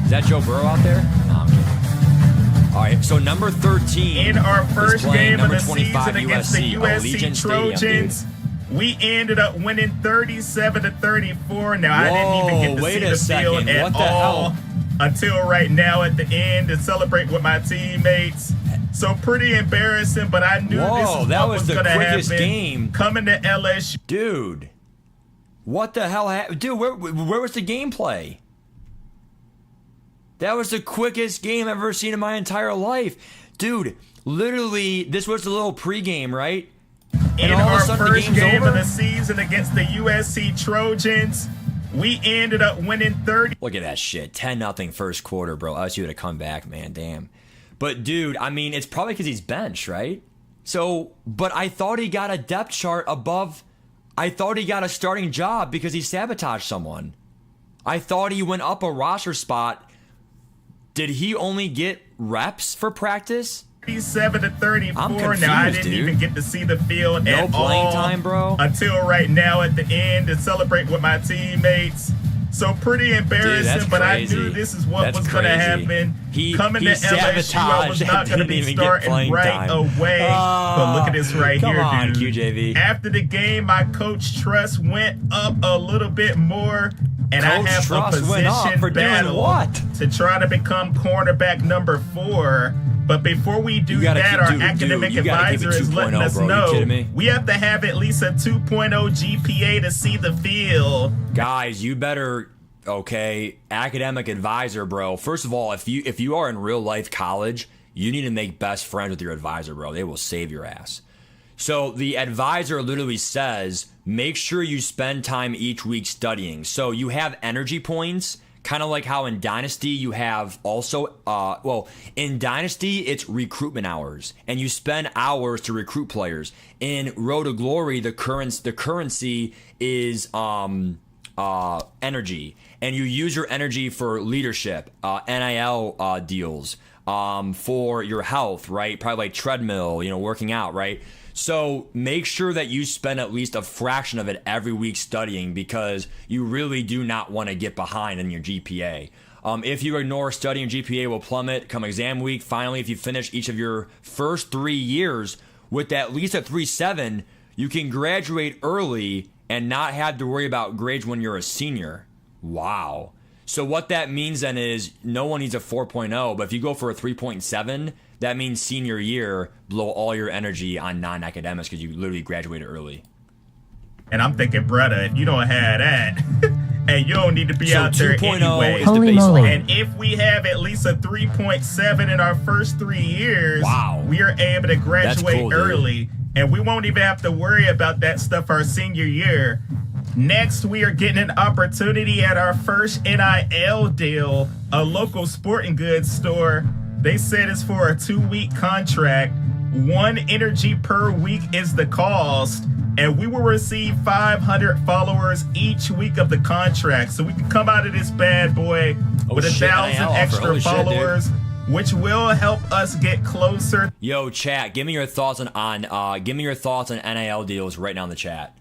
Is that Joe Burrow out there? No, I'm kidding. All right, so number 13 in our first game of the 25 season against the USC Trojans. Stadium, we ended up winning 37-34. Now, I didn't even get to see the field at all until right now at the end to celebrate with my teammates. So pretty embarrassing, but I knew this is what was going to happen. Game coming to LSU. Dude, what the hell happened? Dude, where was the gameplay? That was the quickest game I've ever seen in my entire life. Dude, literally, this was the little pregame, right? In our first game of the season against the USC Trojans, we ended up winning 30. Look at that shit. 10-0 first quarter, bro. LSU had to come back, man. Damn. But, dude, I mean, it's probably because he's benched, right? So, but I thought he got a depth chart above. I thought he got a starting job because he sabotaged someone. I thought he went up a roster spot. Did he only get reps for practice? 37-34. I'm confused, now I didn't dude. even get to see the field at all. No playing time, bro. Until right now at the end to celebrate with my teammates. So pretty embarrassing, dude, but I knew this is what was going to happen. Coming to LSU, I was not going to be starting right away. But look at this right here, dude. QJV. After the game, my coach trust went up a little bit more. And I have a position battle to try to become cornerback number 4. But before we do that, our academic advisor is letting us know we have to have at least a 2.0 GPA to see the field. Guys, you better, okay, academic advisor, bro. First of all, if you are in real life college, you need to make best friends with your advisor, bro. They will save your ass. So the advisor literally says, make sure you spend time each week studying. So you have energy points. Kind of like how in Dynasty you have also, in Dynasty it's recruitment hours, and you spend hours to recruit players. In Road to Glory, the currency is energy, and you use your energy for leadership, NIL deals, for your health, right? Probably like treadmill, working out, right? So make sure that you spend at least a fraction of it every week studying, because you really do not want to get behind in your GPA. If you ignore studying, your GPA will plummet come exam week. Finally, if you finish each of your first 3 years with at least a 3.7, you can graduate early and not have to worry about grades when you're a senior. Wow. So what that means then is no one needs a 4.0, but if you go for a 3.7, that means senior year, blow all your energy on non-academics because you literally graduated early. And I'm thinking, brother, if you don't have that, and you don't need to be out there anyway. Holy moly. And if we have at least a 3.7 in our first 3 years, wow, we are able to graduate cool, early. And we won't even have to worry about that stuff our senior year. Next, we are getting an opportunity at our first NIL deal, a local sporting goods store. They said it's for a 2-week contract. 1 energy per week is the cost, and we will receive 500 followers each week of the contract. So we can come out of this bad boy with 1,000 extra followers, which will help us get closer. Yo, chat, give me your thoughts on NIL deals right now in the chat.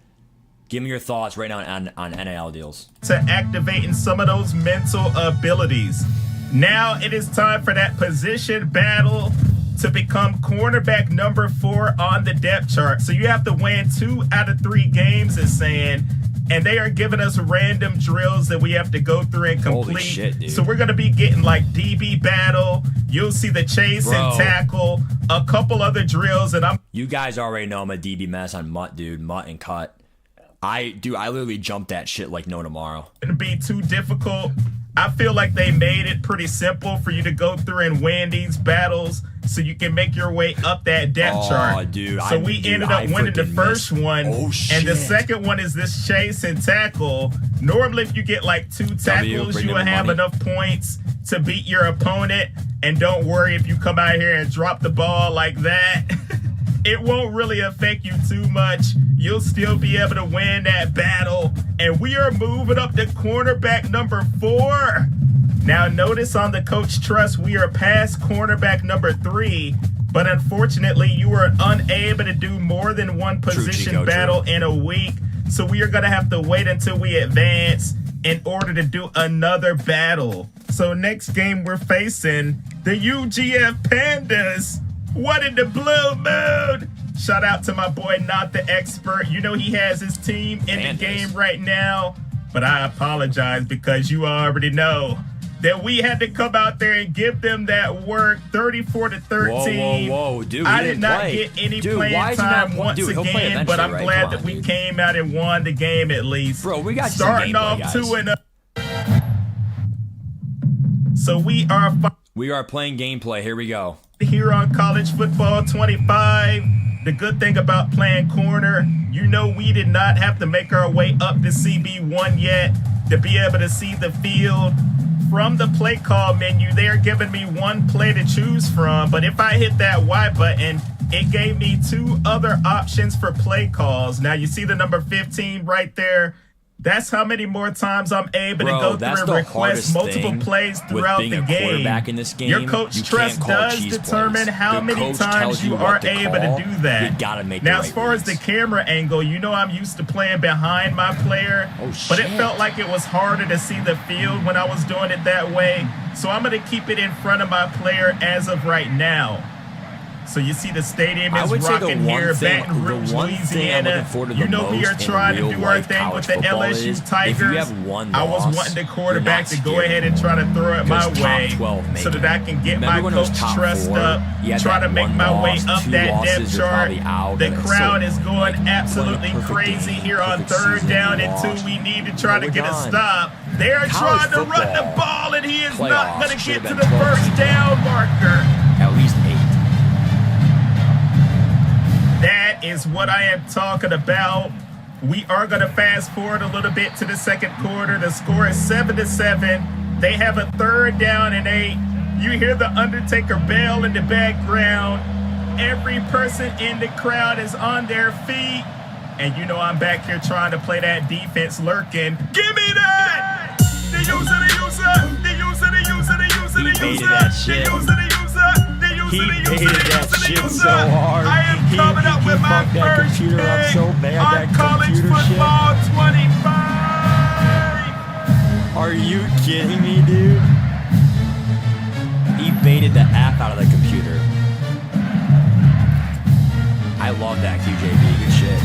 Give me your thoughts right now on NIL deals. To activating some of those mental abilities. Now it is time for that position battle to become cornerback number 4 on the depth chart. So you have to win 2 out of 3 games, it's saying. And they are giving us random drills that we have to go through and complete. Holy shit, dude. So we're going to be getting like DB battle. You'll see the chase and tackle, a couple other drills. And you guys already know I'm a DB mess on Mutt, dude. Mutt and cut. I literally jumped that shit like no tomorrow. It'll be too difficult. I feel like they made it pretty simple for you to go through and win these battles so you can make your way up that depth chart. Dude, so we ended up winning the first one. And the second one is this chase and tackle. Normally, if you get like 2 tackles, you will have enough points to beat your opponent. And don't worry if you come out here and drop the ball like that. It won't really affect you too much. You'll still be able to win that battle. And we are moving up to cornerback number 4. Now notice on the Coach Trust, we are past cornerback number 3. But unfortunately, you were unable to do more than 1 position battle in a week. So we are going to have to wait until we advance in order to do another battle. So next game we're facing the UGF Pandas. What in the blue moon? Shout out to my boy, Not the Expert. You know he has his team in the game right now. But I apologize because you already know that we had to come out there and give them that work. 34-13. Whoa, dude. I did not get any playing time once again, but I'm glad that we came out and won the game at least. Bro, we got starting off 2-0. So we are playing gameplay. Here we go. Here on College Football 25. The good thing about playing corner, you know we did not have to make our way up to CB1 yet to be able to see the field. From the play call menu, they are giving me 1 play to choose from, but if I hit that Y button, it gave me 2 other options for play calls. Now you see the number 15 right there. That's how many more times I'm able to go through and request multiple plays throughout the game. In this game. Your coach trust does determine how many times you are able to do that. Now, as far as the camera angle, you know I'm used to playing behind my player, but it felt like it was harder to see the field when I was doing it that way. So I'm going to keep it in front of my player as of right now. So you see the stadium is rocking here, Baton Rouge, Louisiana. You know we are trying to do our thing with the LSU Tigers. I was wanting the quarterback to go ahead and try to throw it my way so that I can get my coach trust up, try to make my way up that depth chart. The crowd is going absolutely crazy here on 3rd down and 2. We need to try to get a stop. They are trying to run the ball, and he is not going to get to the first down marker. At least 8. That is what I am talking about. We are going to fast forward a little bit to the second quarter. The score is 7-7. They have a 3rd down and 8. You hear the Undertaker bell in the background. Every person in the crowd is on their feet. And you know I'm back here trying to play that defense lurking. Give me that! The user, the user, the user, the user, the user, the user, the user, the user, the user, He the user, hated the that user, the shit user. so hard. I am coming up with my fucked that first computer up pick so bad, on that college computer shit. football 25. Are you kidding me, dude? He baited the F out of the computer. I love that QJB. Good shit.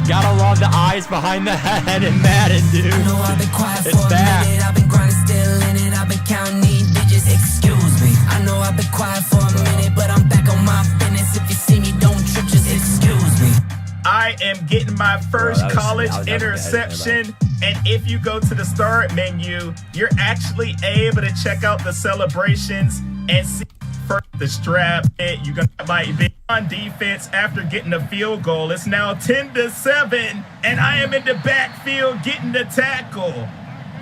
Gotta love the eyes behind the head in Madden, dude. I know I've been quiet It's for a back. minute. I've been grinding still in it. I've been counting these digits. Excuse me. I know I've been quiet for a minute, but I'm back on my business. If you see me, don't trip. Just excuse me. I am getting my first Bro, that was college definitely interception. And if you go to the start menu, you're actually able to check out the celebrations and see first the strap. You're gonna might be on defense after getting a field goal. It's now 10-7, and I am in the backfield getting the tackle.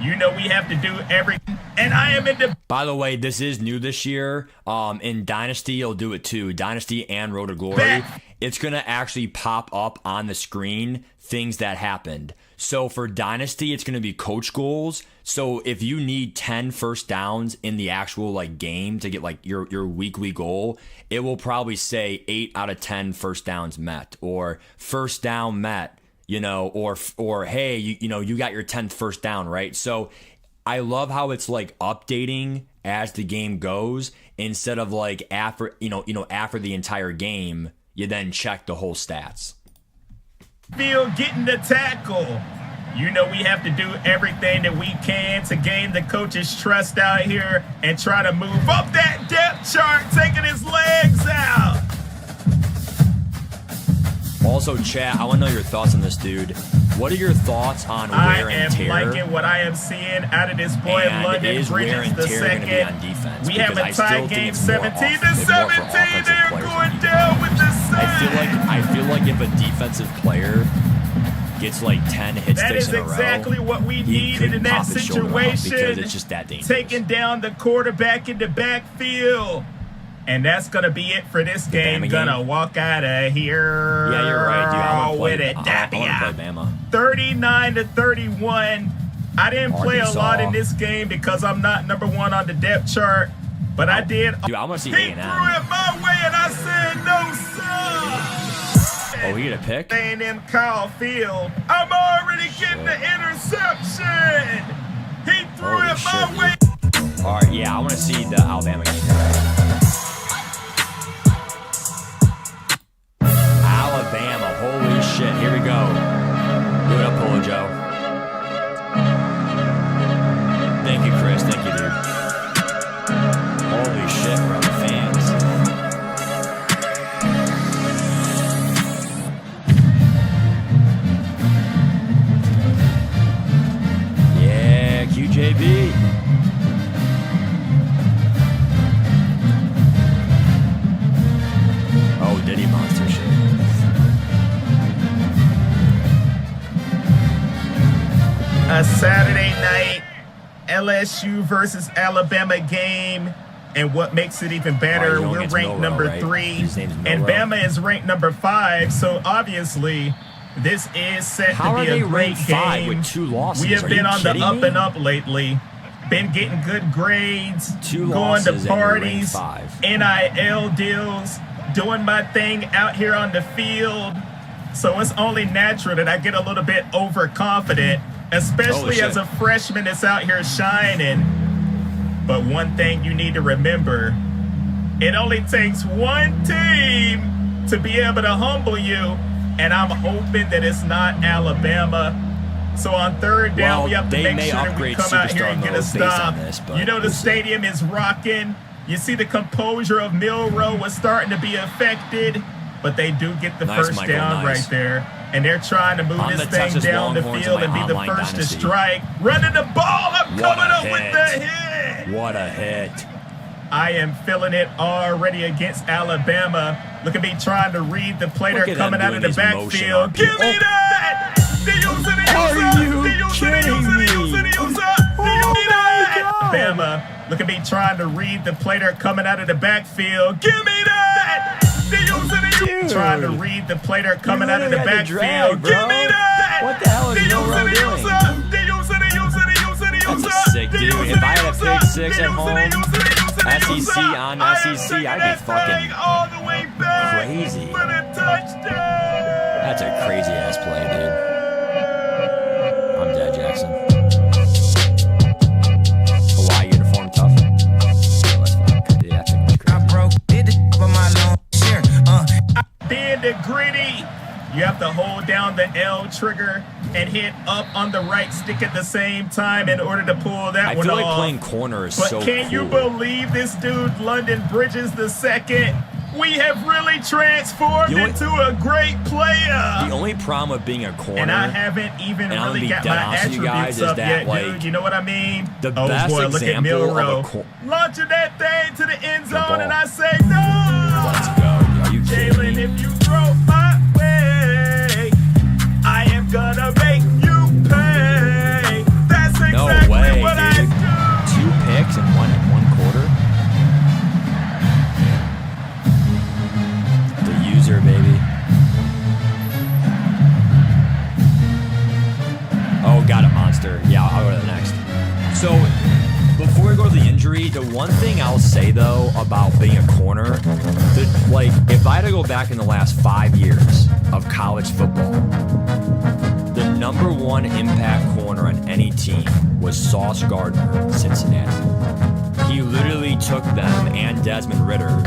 You know we have to do everything, and I am in the. By the way, this is new this year. In Dynasty, you'll do it too. Dynasty and Road to Glory. Back. It's gonna actually pop up on the screen things that happened. So for Dynasty, it's gonna be coach goals. So if you need 10 first downs in the actual like game to get like your weekly goal, it will probably say 8 out of 10 first downs met, or first down met, you know, or hey, you know, you got your 10th first down, right? So I love how it's like updating as the game goes, instead of like after after the entire game, you then check the whole stats. Field getting the tackle. You know we have to do everything that we can to gain the coach's trust out here and try to move up that depth chart, taking his legs out. Also, chat, I want to know your thoughts on this, dude. What are your thoughts on wear and tear? I am liking what I am seeing out of this boy, And London is wear Bridges and the tear gonna be second. on defense? We have Because a I still tie think game, it's more 17 to it's more for 17. offensive They're players going than down with the I side. feel like if a defensive player gets like 10 hit That sticks is in a row, exactly what we he needed could in that pop his shoulder off situation. because it's just that dangerous. Taking down the quarterback in the backfield. And that's going to be it for this game. Bama Gonna game? walk out of here. Yeah, you're right, dude. I want with to it. play Bama. 39-31. I didn't play a lot in this game because I'm not number one on the depth chart, but I did. Dude, I want to see He A&M. threw it my way, and I said no, sir. Oh, he get a pick? A&M Kyle Field. I'm already getting the interception. He threw Holy it my shit. way. All right, yeah, I want to see the Alabama game. Alabama, holy shit, here we go. Do it up, Polo Joe. Thank you, Chris. Thank you, dude. Holy shit, bro. The fans. Yeah, QJB. Oh, Diddy Monster shit. A Saturday night LSU versus Alabama game. And what makes it even better, Oh, you're going we're against ranked Milrow, number right? 3, His name's and Milrow. Bama is ranked number 5. So obviously, this is set How to are be they a great ranked 5 game. with 2 losses? We have Are been you on the kidding up me? and up lately. Been getting good grades, 2 going to losses and you're ranked parties, 5. NIL deals, doing my thing out here on the field. So it's only natural that I get a little bit overconfident, especially as a freshman that's out here shining. But one thing you need to remember, it only takes one team to be able to humble you, and I'm hoping that it's not Alabama. So on third down, Well, we have to they make may sure that we upgrade come out here superstar and get a mode based stop. on this, but You know, the we'll see. stadium is rocking. You see the composure of Milrow was starting to be affected, but they do get the Nice, first Michael, down nice. right there. And they're trying to move I'm this the thing Texas down the Longhorns field in and my be the online first dynasty. to strike. Running the ball, I'm What coming a up with hit. the hit. What a hit. I am feeling it already against Alabama. Look at me trying to read the play. Look They're at them coming out of the doing these motion backfield. RPOs. Give me that! Are you kidding me? Bama, look at me trying to read the player coming out of the backfield. Give me that! Dude, Trying to read the player coming out of the literally had to backfield. drag, bro. Give me that! What the hell is Milrow doing? That's a sick dude. If I had a pick six at home, SEC on SEC, I'd be fucking crazy. That's a crazy ass play, dude. I'm dead, Jackson. Hawaii uniform tough. Oh, that's fucking good. Yeah, I think that's crazy. I broke, did it on my loan share. Being the gritty, you have to hold down the L trigger and hit up on the right stick at the same time in order to pull that I one feel like off. playing corner is But so can you cool. believe this dude, London Bridges II? We have really transformed You know what? into a great player. The only problem with being a corner, And I haven't even and I'm gonna really be got dead my honest with you guys, attributes is up that, yet, like, dude. You know what I mean? the oh best boy, look at example of Milrow launching that thing to the end zone, ball. and I say no. let's go. Are you kidding Jalen, me? if you throw my way, I am gonna make you pay. That's No exactly way, what dude. I 2 picks in one quarter. The user, baby. Oh, got it, monster. Yeah, I'll go to the next. So, before we go to the injury, the one thing I'll say though about being a corner, like if I had to go back in the last 5 years of college football, the #1 impact corner on any team was Sauce Gardner, Cincinnati. He literally took them and Desmond Ritter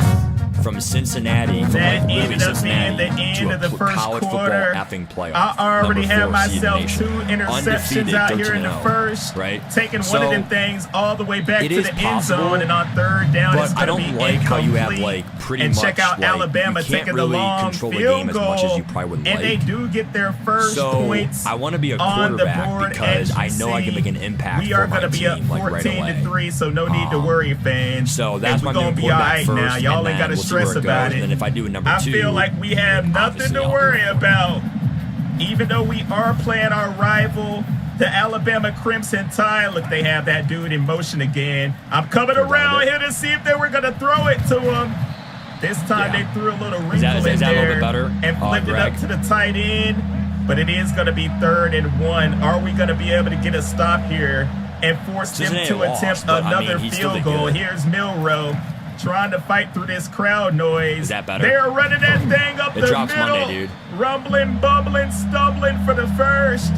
from Cincinnati, from That like literally ended up being Cincinnati the end to a of the first college quarter. football effing playoff. I already Number have 4 seed in the myself nation. 2 interceptions Undefeated, out here in the 13-0, first, right? taking So, one of them things all the way back it to is the end possible, zone, and on third down, but it's I going to don't be like how you have incomplete. like pretty and much check out like, Alabama you can't taking really the long control the field game as goal, much as you probably would and like. they do get their first So points. I want to be a on the quarterback board, because as I you know I can see. make an impact We for are my going to be up team, like, right 14-3, so no need to worry, fans. So that's and why we're I'm going to doing be all quarterback right first, now. Y'all and ain't got then to we'll see where stress it about goes, it. and then if I do number I 2, feel like we have nothing obviously to I'll worry do it. about. Even though we are playing our rival, the Alabama Crimson Tide. Look, they have that dude in motion again. I'm coming around here to see if they were going to throw it to him. This time Yeah. they threw a little wrinkle Is that a in little there bit better, and flipped it Greg? up to the tight end. But it is going to be 3rd and 1. Are we going to be able to get a stop here and force them Cincinnati to lost, attempt but, I another mean, he still field did goal? good. Here's Milrow trying to fight through this crowd noise. Is that better? They're running that thing up It the drops middle. Monday, dude. Rumbling, bumbling, stumbling for the first.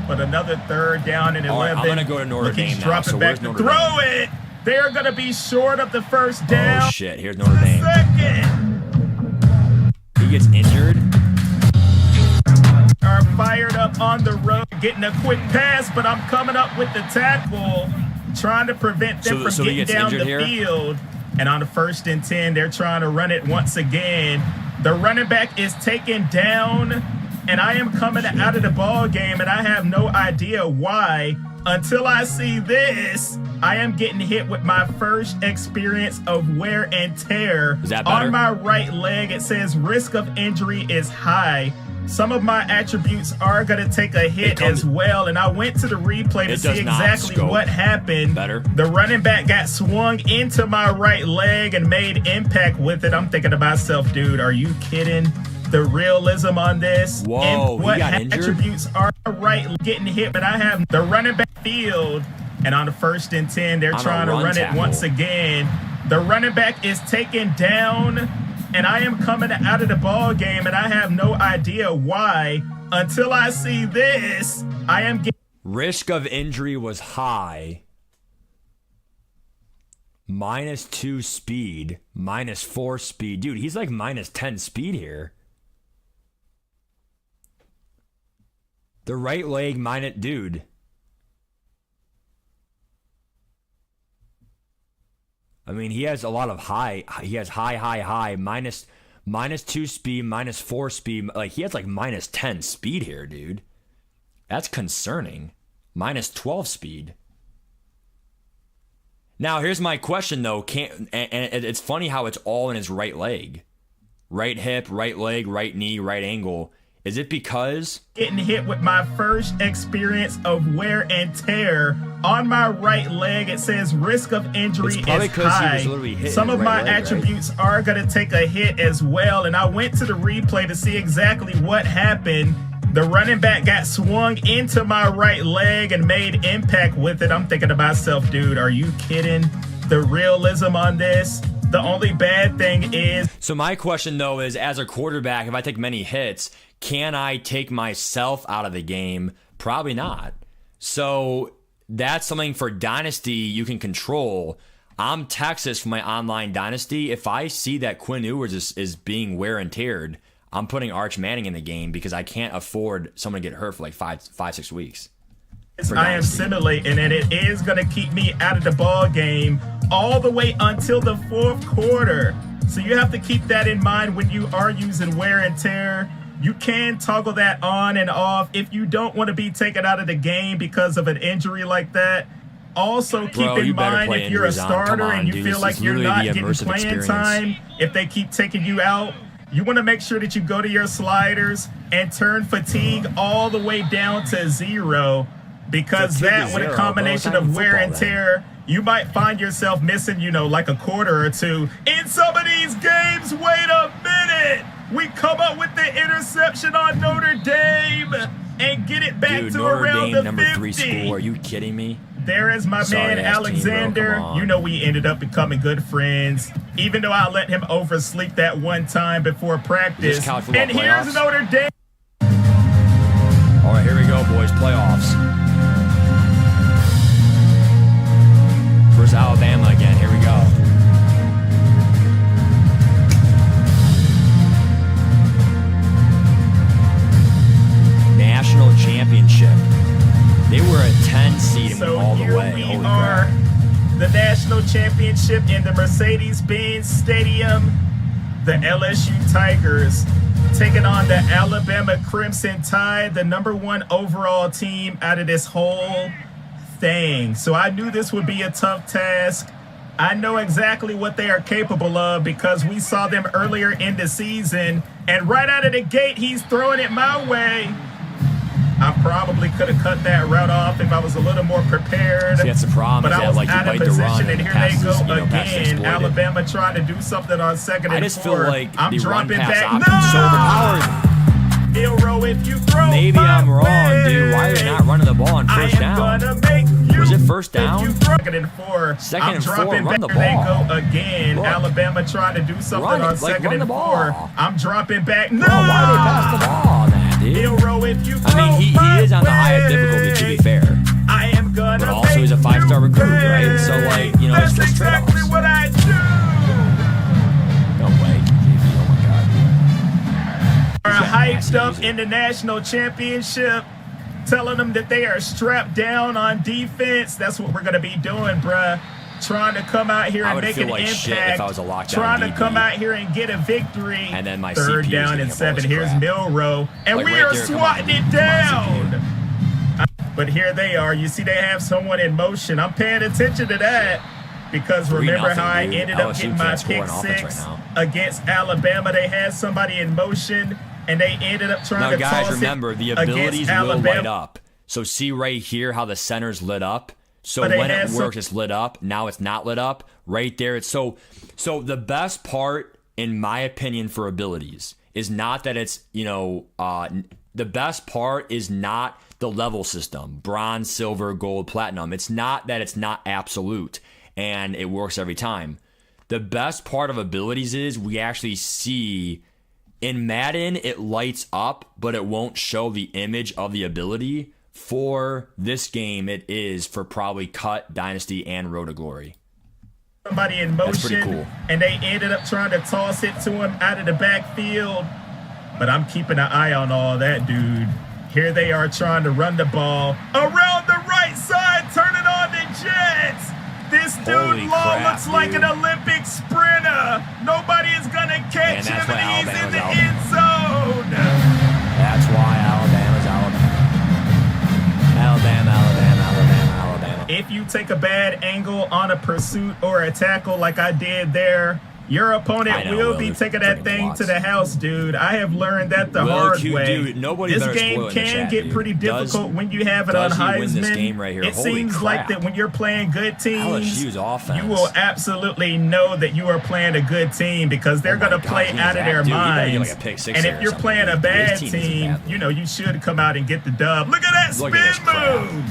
But another 3rd down and 11. All right, I'm gonna go to Notre Look, he's Dame now. dropping So back where's to Notre throw it. They're going to be short of the first down. Oh shit! Here's Notre Dame. Second. He gets injured. Are fired up on the road, getting a quick pass, but I'm coming up with the tackle, trying to prevent them So from he getting gets down the injured here? field. And on the 1st and 10, they're trying to run it once again. The running back is taken down, and I am coming out of the ball game, and I have no idea why. Until I see this, I am getting hit with my first experience of wear and tear. Is that better? On my right leg, it says risk of injury is high. Some of my attributes are going to take a hit as well, and I went to the replay to It see does not exactly scope. what happened. Better. The running back got swung into my right leg and made impact with it. I'm thinking to myself, dude, are you kidding? The realism on this. Whoa, and he what got injured? attributes are right getting hit, but I have the running back field, and on the 1st and 10, they're On a trying to run run it tackle. once again. The running back is taken down, and I am coming out of the ball game, and I have no idea why. Until I see this, I am getting Risk of injury was high. -2 speed, -4 speed. Dude, he's like -10 speed here. The right leg dude. I mean, he has a lot of high. He has high, -2 speed, -4 speed. Like, he has like -10 speed here, dude. That's concerning. -12 speed. Now, here's my question, though. And it's funny how it's all in his right leg. Right hip, right leg, right knee, right ankle. Is it because getting hit with my first experience of wear and tear on my right leg? It says risk of injury is high. Some of my attributes are going to take a hit as well. And I went to the replay to see exactly what happened. The running back got swung into my right leg and made impact with it. I'm thinking to myself, dude, are you kidding? The realism on this. The only bad thing is... So my question, though, is as a quarterback, if I take many hits, can I take myself out of the game? Probably not. So that's something for Dynasty you can control. I'm Texas for my online Dynasty. If I see that Quinn Ewers is being wear and teared, I'm putting Arch Manning in the game because I can't afford someone to get hurt for like 5-6 weeks. I am simulating, and it is going to keep me out of the ball game all the way until the fourth quarter. So you have to keep that in mind when you are using wear and tear. You can toggle that on and off if you don't want to be taken out of the game because of an injury like that. Also, keep in mind if you're a starter and you feel like you're not getting playing time, if they keep taking you out, you want to make sure that you go to your sliders and turn fatigue all the way down to 0. Because that, with a combination of wear and tear, you might find yourself missing, like a quarter or two. In some of these games, wait a minute! We come up with the interception on Notre Dame and get it back to around the 50. Notre Dame, number 3 school. Are you kidding me? There is my man, Alexander. We ended up becoming good friends. Even though I let him oversleep that one time before practice. And here's Notre Dame. All right, here we go, boys. Playoffs. Versus Alabama again. Here we go. National championship. They were a 10 seed and went all the way. Here we are, the national championship in the Mercedes-Benz Stadium. The LSU Tigers taking on the Alabama Crimson Tide, the #1 overall team out of this whole thing. So I knew this would be a tough task. I know exactly what they are capable of because we saw them earlier in the season, and right out of the gate, he's throwing it my way. I probably could have cut that route off if I was a little more prepared. See, that's the problem. But I was out of position, and here they go again. Alabama trying to do something on 2nd and 4. I just feel like I'm dropping back. So overpowered. Milrow, if you throw maybe I'm wrong, dude. Why are they not running the ball on first down? Was it first down? 2nd and 4. Second and 4, run the ball. They go again. Look. Alabama trying to do something on 2nd and 4. I'm dropping back. No! Bro, why did they pass the ball on that, dude? Milrow, if you I mean, he is on the highest difficulty, to be fair. I am gonna but also, he's a 5-star recruit, right? So, like, that's it's trade-offs. exactly what I do. No way. Oh, my God. Are hyped up in the national championship, telling them that they are strapped down on defense. That's what we're going to be doing, bruh. Trying to come out here and make an impact. If I was a lockdown trying to DB. come out here and get a victory. And then my 3rd down and 7. Here's Milrow. And we are swatting it down. But here they are. You see they have someone in motion. I'm paying attention to that. Because remember how I ended up getting my pick 6 against Alabama. They had somebody in motion. And they ended up trying to toss it. Now, guys, remember, the abilities will light up. So see right here how the center's lit up? So when it works, it's lit up. Now it's not lit up. Right there, it's so the best part, in my opinion, for abilities is not that it's, the best part is not the level system, bronze, silver, gold, platinum. It's not that it's not absolute and it works every time. The best part of abilities is we actually see in Madden, it lights up, but it won't show the image of the ability. For this game, it is for probably Cut, Dynasty, and Road to Glory. Somebody in motion, that's pretty cool. And they ended up trying to toss it to him out of the backfield. But I'm keeping an eye on all that, dude. Here they are trying to run the ball around the right side, turning on the Jets. This dude looks like an Olympic sprinter. Nobody is going to catch him, and he's in the end zone. That's why Alabama's Alabama. Alabama. If you take a bad angle on a pursuit or a tackle like I did there, Your opponent I know, will Will, be they're taking that freaking thing bots. to the house, dude. I have learned that the Will hard Q, way. dude, nobody This better game spoil it in the can chat, get dude. pretty difficult when you have it on does he Heisman. win this game right here? It Holy seems like crap. that when you're playing good teams, LSU's offense. you will absolutely know that you are playing a good team because they're Oh my going to God, play he's out of their Dude, he better get, minds. like, a pick six And here if or you're something, playing a dude. bad His team isn't team, bad. you know, you should come out and get the dub. Look at that Look at this spin crap. move.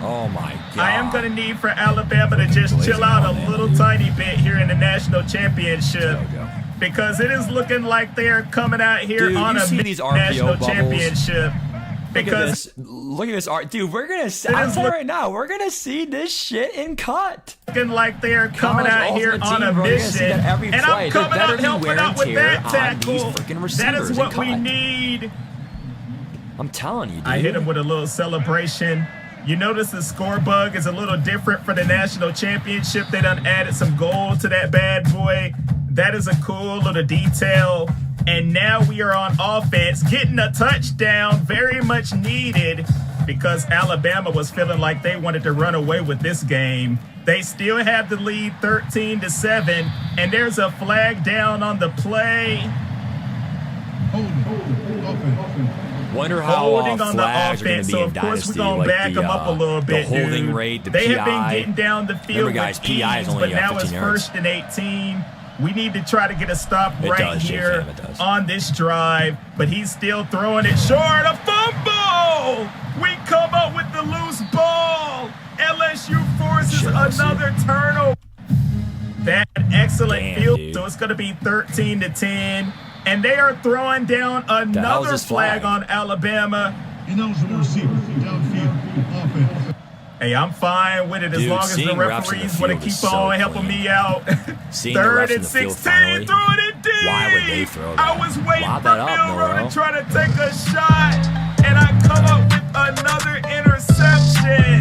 Oh my God. I am going to need for Alabama to just glazing chill out on a that, little dude. tiny bit here in the national championship. Go. Because it is looking like they're coming out here Dude, on you a see these RPO national bubbles? championship. Because Because look at this art, dude. We're gonna. I'm telling you right now, we're gonna see this shit in cut. looking like they're coming College out here Ultimate on Team, a bro, you're gonna see mission. that every And play. I'm They're coming better out than helping wear out and with tear that on these tackle. freaking That receivers is in what we cut. need. I'm telling you, dude. I hit him with a little celebration. You notice the score bug is a little different for the national championship. They done added some gold to that bad boy. That is a cool little detail. And now we are on offense, getting a touchdown, very much needed because Alabama was feeling like they wanted to run away with this game. They still have the lead 13-7, and there's a flag down on the play. Wonder how Holding on the flags are going offense, to be so in of course we're Dynasty. gonna Like back them up a little bit, the holding dude. rate, the they PI. have been getting down the field Remember, guys, with PI is ease, only but now 15 it's yards. 1st and 18. We need to try to get a stop It right does, here J-Fam, it does. on this drive, but he's still throwing it short. A fumble! We come up with the loose ball. LSU forces Shit, LSU. another turnover. That excellent Damn, field, dude. so it's going to be 13-10. And they are throwing down hell is another this flag flag? on Alabama. Ineligible receiver, downfield, offense. Hey, I'm fine with it as Dude, long as the seeing refs in the referees want to field keep is so on helping clean. me out. Seeing the 3rd refs in and the field 16, finally. throwing it deep. Why would they throw that? I was waiting Lob for that up, Milrow Milrow. to try to take a shot, and I come up with another interception.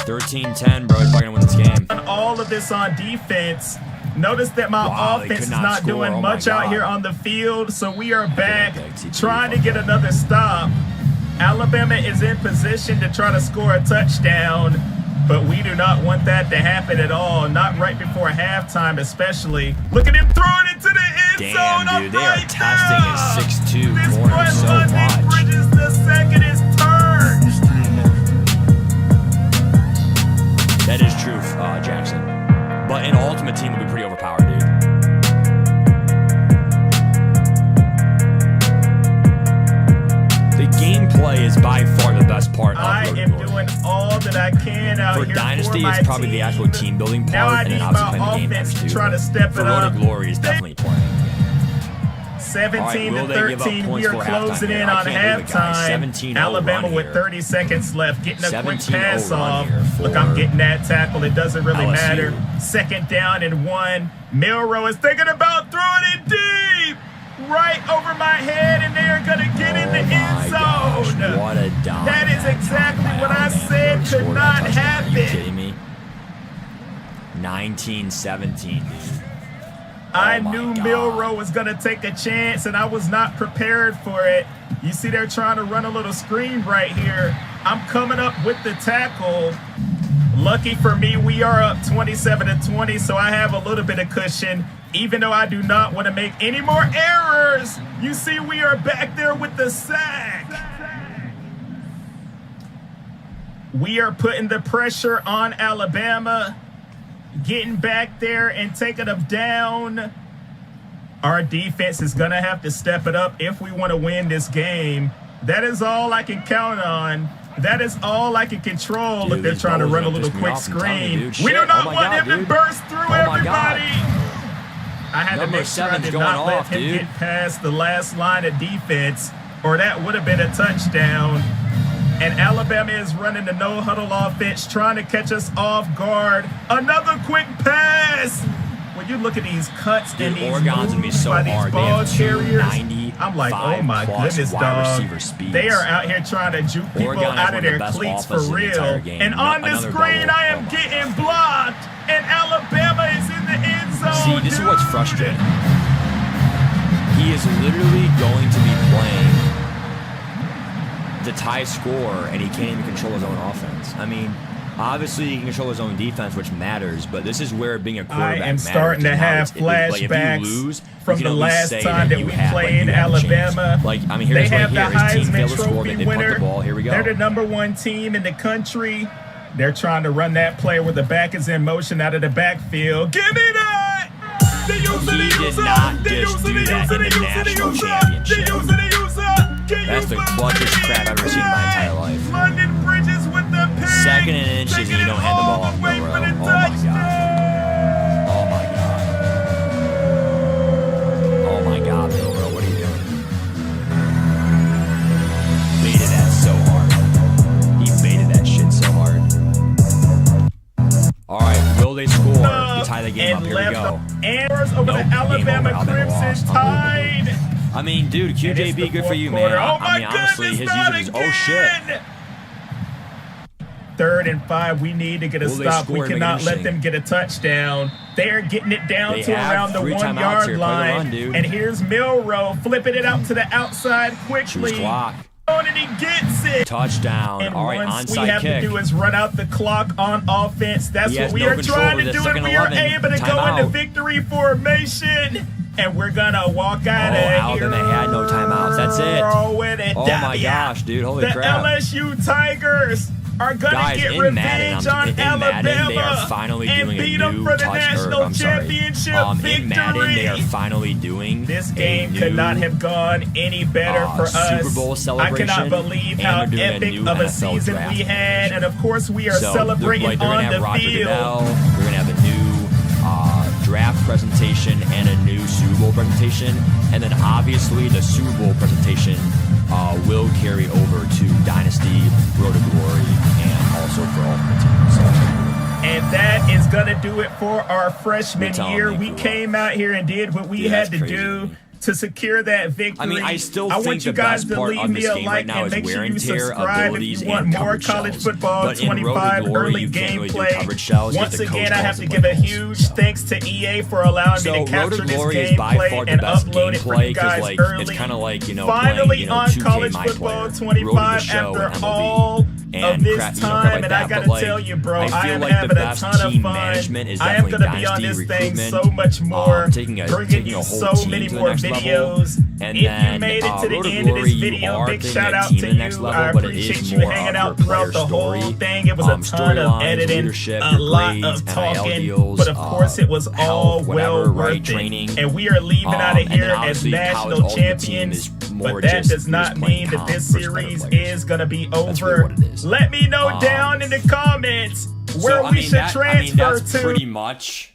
$13-10, bro. He's probably going to win this game. And all of this on defense. Notice that my Wow, they offense could is not not score. doing Oh my much out God. here on the field, so we are back big. trying to get another stop. Alabama is in position to try to score a touchdown, but we do not want that to happen at all, not right before halftime especially. Look at him throwing it to the end Damn, zone. I'm dude, they are right testing there. his 6'2" This corner boy so London much. Bridges the second is turned. That is true, Jackson. But an ultimate team would be pretty overpowered, dude. The gameplay is by far the best part of I Road am to Glory. doing all that I can out For here Dynasty, for my it's probably the team. actual team building part, Now I and then need obviously my playing the game offense first to too. try to step For it Road up. to Glory is definitely playing. 17 will to they give up 13. We points are for closing halftime in here? I on can't believe it, guys. halftime. 17-0 Alabama run with here. 30 seconds left, getting a quick 17-0 pass run off. here Look, I'm for getting that tackle. It doesn't really LSU. matter. 2nd down and 1. Milrow is thinking about throwing it deep, right over my head, and they are going to get in the end zone. Gosh, what a dime. That is exactly time by what I Alabama, said bro, to could score not that touchdown. Are you happen. kidding me? 19-17, dude. I Oh my knew God. Milrow was going to take a chance, and I was not prepared for it. You see they're trying to run a little screen right here. I'm coming up with the tackle. Lucky for me, we are up 27-20, so I have a little bit of cushion, even though I do not want to make any more errors. You see we are back there with the sack. We are putting the pressure on Alabama, getting back there and taking them down. Our defense is going to have to step it up if we want to win this game. That is all I can count on. That is all I can control. Dude, Look, they're these trying to balls run are a gonna little piss me quick off, I'm telling you, screen. dude. We Shit. do not Oh my want God, him to dude. burst through Oh my God. everybody. I had to Number make sure I 7's did going not let off, him dude. get past the last line of defense, or that would have been a touchdown. And Alabama is running the no-huddle offense, trying to catch us off guard. Another quick pass. When you look at these cuts Dude, and these Oregon's gonna be moves so by these hard. They ball have carriers, 295 I'm like, oh my plus goodness, wide dog. receiver speeds. They are out here trying to juke people Oregon has out one of of the their best cleats for offenses in the real. entire game. And on the Another screen, double. I am Oh my getting blocked, and Alabama is in the end zone. See, this is what's dude. frustrating. He is literally going to be playing the tie score, and he can't even control his own offense. I mean, Obviously, he can control his own defense, which matters, but this is where being a quarterback I am matters. starting to have flashbacks from the last time that we played Alabama. Here's they have right the here. His team Heisman failed to score, Trophy they punt winner. the ball. Here we go. They're the #1 team in the country. They're trying to run that play where the back is in motion out of the backfield. Give me that! They use He did not just do that in the national championship. That's the clutchest crap I've ever seen in my entire life. London Bridges with the pick. 2nd and inches, and you don't hand the ball off, bro. Oh my god. Oh my god. Oh my god, Bill, bro. What are you doing? Baited that so hard. He baited that shit so hard. All right, will they score to tie the game up? Here we go. Errors over Nope, the Alabama game over. Crimson Lost. Tide. I mean, dude, QJB, good for you, man. Oh I mean, honestly, his usage is, oh shit. 3rd and 5, we need to get a Will they stop. score We and make it cannot let interesting? them get a touchdown. They're getting it down They to have around the 3 timeouts 1 yard here. Play the line. run, dude. And here's Milrow flipping it out to the outside Choose quickly. clock. And he gets it. Touchdown. And All right, once we onside have kick. to do is run out the clock on offense. That's He what has we no are control trying over to the do, and second we are 11. able to go Timeout. into victory formation. And we're gonna walk out of here. Alabama had no timeouts. That's it. With it. Oh my gosh, dude. Holy the crap. LSU Tigers are gonna Guys, get in Madden, revenge on in Alabama Madden, they are finally and doing beat a them new for the touch. national championship victory. In Madden, they are finally doing This a game new, could not have gone any better for us. Super Bowl celebration. I cannot believe and how they're doing epic new of a NFL season draft we had, and of course we are So, celebrating they're on gonna have the Roger field. Goodell. We're gonna have a new draft presentation and a new Super Bowl presentation, and then obviously the Super Bowl presentation will carry over to Dynasty, Road to Glory, and also for Ultimate Team. So, And that is going to do it for our freshman You're telling year. me, We cool. came out here and did what we Dude, had that's to crazy. do to secure that victory. I mean, I still want think you the guys best to part leave of me this a game like right now and is make wear sure you and tear, subscribe if abilities, you want and more coverage college shells. football But in Road to 25 Glory, early you can't really do gameplay. coverage shells. You have Once to coach again, I have balls to and give play a balls. huge thanks to EA for allowing So me to Road capture to this Glory is by gameplay far the and best upload it for gameplay you because guys like early. it's kind of like Finally playing, on 2K college My football Player, 25 Road to the Show after in all MLB, of and this crap, time, crap like and that. I gotta But, like, tell you, bro, I I feel am like the having a best ton of team fun. management is I am definitely gonna be on Dynasty this thing recruitment, so much more, taking bringing a you whole so team many to the more next level. videos. And If you then, made it to the Road to end of this Glory, you video, are big taking shout a out team to to the next you. level, I but it appreciate is you more hanging of out your throughout the player whole story, thing. It was a ton of storylines, editing, leadership, a your lot grades, of NIL talking, deals, but of course it was all health, well whatever, worth right, it. training. And we are leaving out of And here then as obviously national college ultimate team champions. is more But that just- does you're not just playing mean that comp this versus better series players. is going to be That's really over. what it is. Let me know down in the comments where we should transfer that's to. pretty much,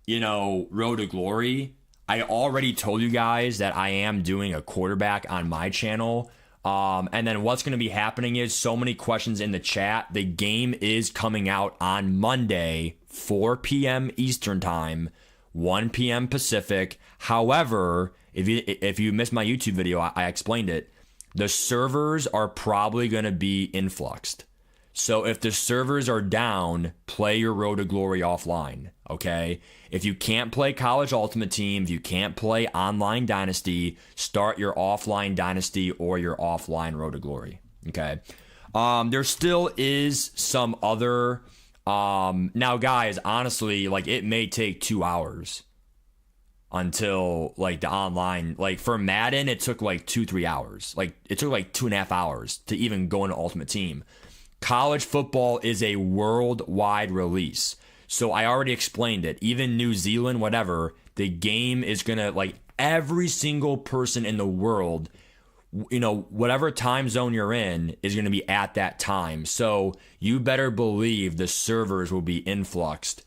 Road to Glory. I already told you guys that I am doing a quarterback on my channel. And then what's going to be happening is so many questions in the chat. The game is coming out on Monday, 4 p.m. Eastern time, 1 p.m. Pacific. However, if you missed my YouTube video, I explained it. The servers are probably going to be influxed. So if the servers are down, play your Road to Glory offline, okay? If you can't play College Ultimate Team, if you can't play online Dynasty, start your offline Dynasty or your offline Road to Glory, okay? There still is some other... now, guys, honestly, it may take 2 hours until, the online... for Madden, it took, 2-3 hours. It took, 2.5 hours to even go into Ultimate Team. College football is a worldwide release. So I already explained it. Even New Zealand, whatever, the game is going to, every single person in the world, whatever time zone you're in is going to be at that time. So you better believe the servers will be influxed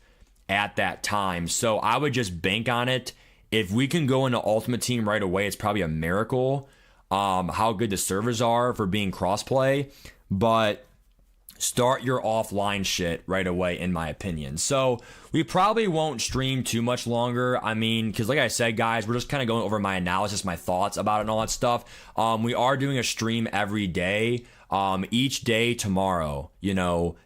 at that time. So I would just bank on it. If we can go into Ultimate Team right away, it's probably a miracle how good the servers are for being crossplay. But start your offline shit right away, in my opinion. So we probably won't stream too much longer. I mean, because like I said, guys, we're just kind of going over my analysis, my thoughts about it and all that stuff. We are doing a stream every day. Each day tomorrow,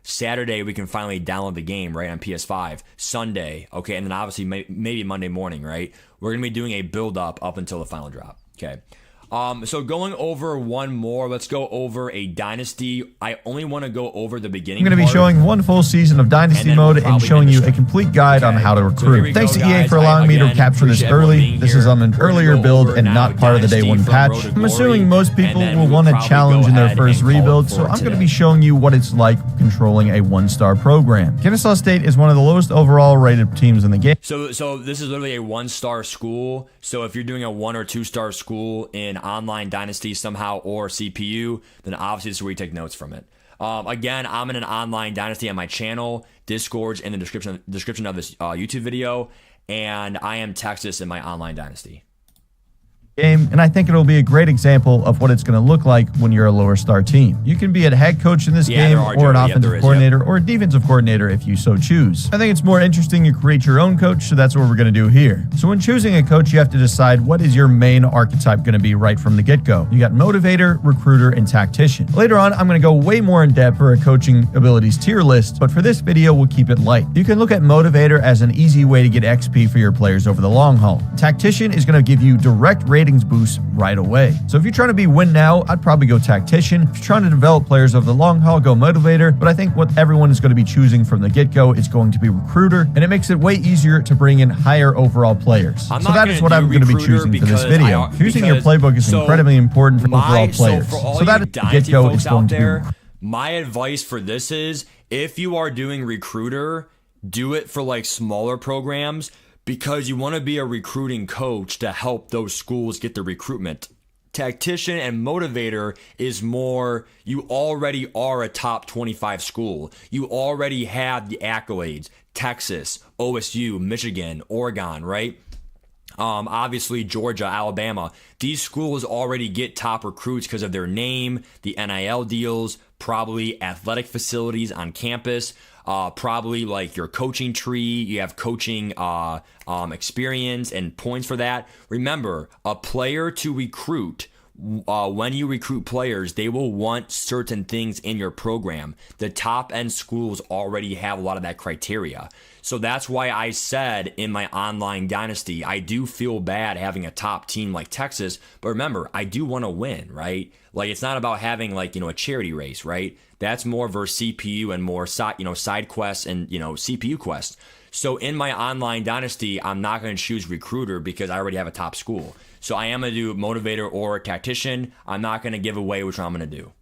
Saturday we can finally download the game, right, on PS5. Sunday, okay, and then obviously maybe Monday morning, right? We're going to be doing a build-up until the final drop, okay? So going over one more, let's go over a Dynasty. I only want to go over the beginning. I'm going to be part, showing one full season of Dynasty and then mode we'll and probably showing end you the a stream. complete guide on Okay. how to So here recruit. we Thanks go, to EA guys. for allowing me to Again, capture this appreciate everyone early. being This here. is on an We're gonna earlier go build over and now not part of the day Dynasty one from patch. Road to I'm Glory, assuming most people and then will we want a probably challenge go in their ahead first and call it rebuild, so for I'm going to today. be showing you what it's like controlling a one-star program. Kennesaw State is one of the lowest overall rated teams in the game. So this is literally a 1-star school. So if you're doing a 1 or 2-star school in online Dynasty somehow or CPU, then obviously this is where you take notes from it. Again, I'm in an online Dynasty on my channel. Discord's in the description of this YouTube video, and I am Texas in my online Dynasty. Game, and I think it'll be a great example of what it's going to look like when you're a lower star team. You can be a head coach in this game, there are, or an Joey. Yep, offensive there is, coordinator, or a defensive coordinator if you so choose. I think it's more interesting to create your own coach, so that's what we're going to do here. So when choosing a coach, you have to decide what is your main archetype going to be right from the get-go. You got motivator, recruiter, and tactician. Later on, I'm going to go way more in depth for a coaching abilities tier list, but for this video, we'll keep it light. You can look at motivator as an easy way to get XP for your players over the long haul. Tactician is going to give you direct ratings boosts right away. So if you're trying to be win now, I'd probably go tactician. If you're trying to develop players over the long haul, go motivator. But I think what everyone is going to be choosing from the get-go is going to be recruiter, and it makes it way easier to bring in higher overall players. So that is what I'm going to be choosing for this video. Choosing your playbook is incredibly important for overall players. So that is the get-go is going to be. My advice for this is, if you are doing recruiter, do it for like smaller programs, because you want to be a recruiting coach to help those schools get the recruitment. Tactician and motivator is more, you already are a top 25 school. You already have the accolades. Texas, OSU, Michigan, Oregon, right? Obviously Georgia, Alabama. These schools already get top recruits because of their name, the NIL deals, probably athletic facilities on campus, probably like your coaching tree. You have coaching experience and points for that. Remember, a player to recruit, when you recruit players, they will want certain things in your program. The top end schools already have a lot of that criteria. So that's why I said in my online Dynasty, I do feel bad having a top team like Texas, but remember, I do want to win, right? Like, it's not about having like, a charity race, right? That's more versus CPU and more side quests and, CPU quests. So in my online Dynasty, I'm not going to choose recruiter because I already have a top school. So I am going to do motivator or tactician. I'm not going to give away which one I'm going to do.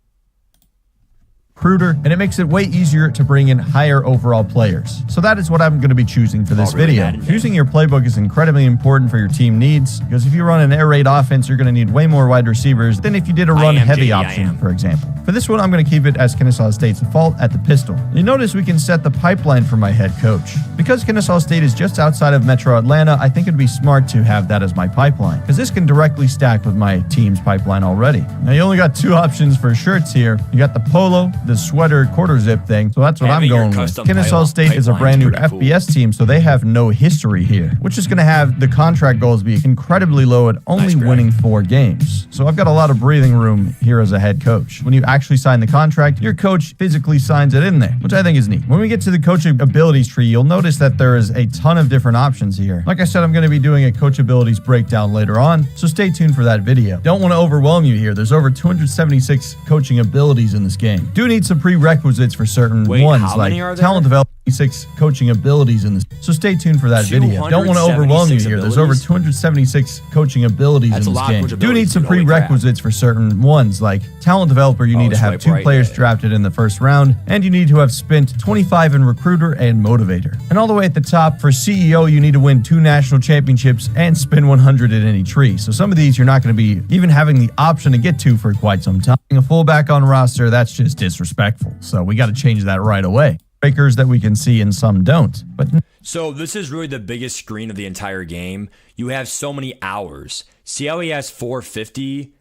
Recruiter, and it makes it way easier to bring in higher overall players. So that is what I'm going to be choosing for this video. Choosing your playbook is incredibly important for your team needs, because if you run an air raid offense, you're going to need way more wide receivers than if you did a run heavy option, for example. For this one, I'm going to keep it as Kennesaw State's default at the pistol. You notice we can set the pipeline for my head coach. Because Kennesaw State is just outside of Metro Atlanta, I think it'd be smart to have that as my pipeline, because this can directly stack with my team's pipeline already. Now you only got 2 options for shirts here. You got the polo, the sweater quarter zip thing, so that's what I'm going with. Kennesaw State is a brand new FBS team, so they have no history here, which is going to have the contract goals be incredibly low at only winning 4 games. So I've got a lot of breathing room here as a head coach. When you actually sign the contract, your coach physically signs it in there, which I think is neat. When we get to the coaching abilities tree, you'll notice that there is a ton of different options here. Like I said, I'm going to be doing a coach abilities breakdown later on, so stay tuned for that video. Don't want to overwhelm you here. There's over 276 coaching abilities in this game. Do need some prerequisites for certain ones, like talent development. 6 coaching abilities in this, so stay tuned for that video. Don't want to overwhelm you here. There's over 276 coaching abilities in this game. Do need some prerequisites for certain ones, like talent developer. You need to have 2 players drafted in the first round, and you need to have spent 25 in recruiter and motivator. And all the way at the top for CEO, you need to win 2 national championships and spin 100 in any tree. So some of these you're not going to be even having the option to get to for quite some time. A fullback on roster, that's just disrespectful. So we got to change that right away. Breakers that we can see and some don't. But so this is really the biggest screen of the entire game. You have so many hours. See how he has 450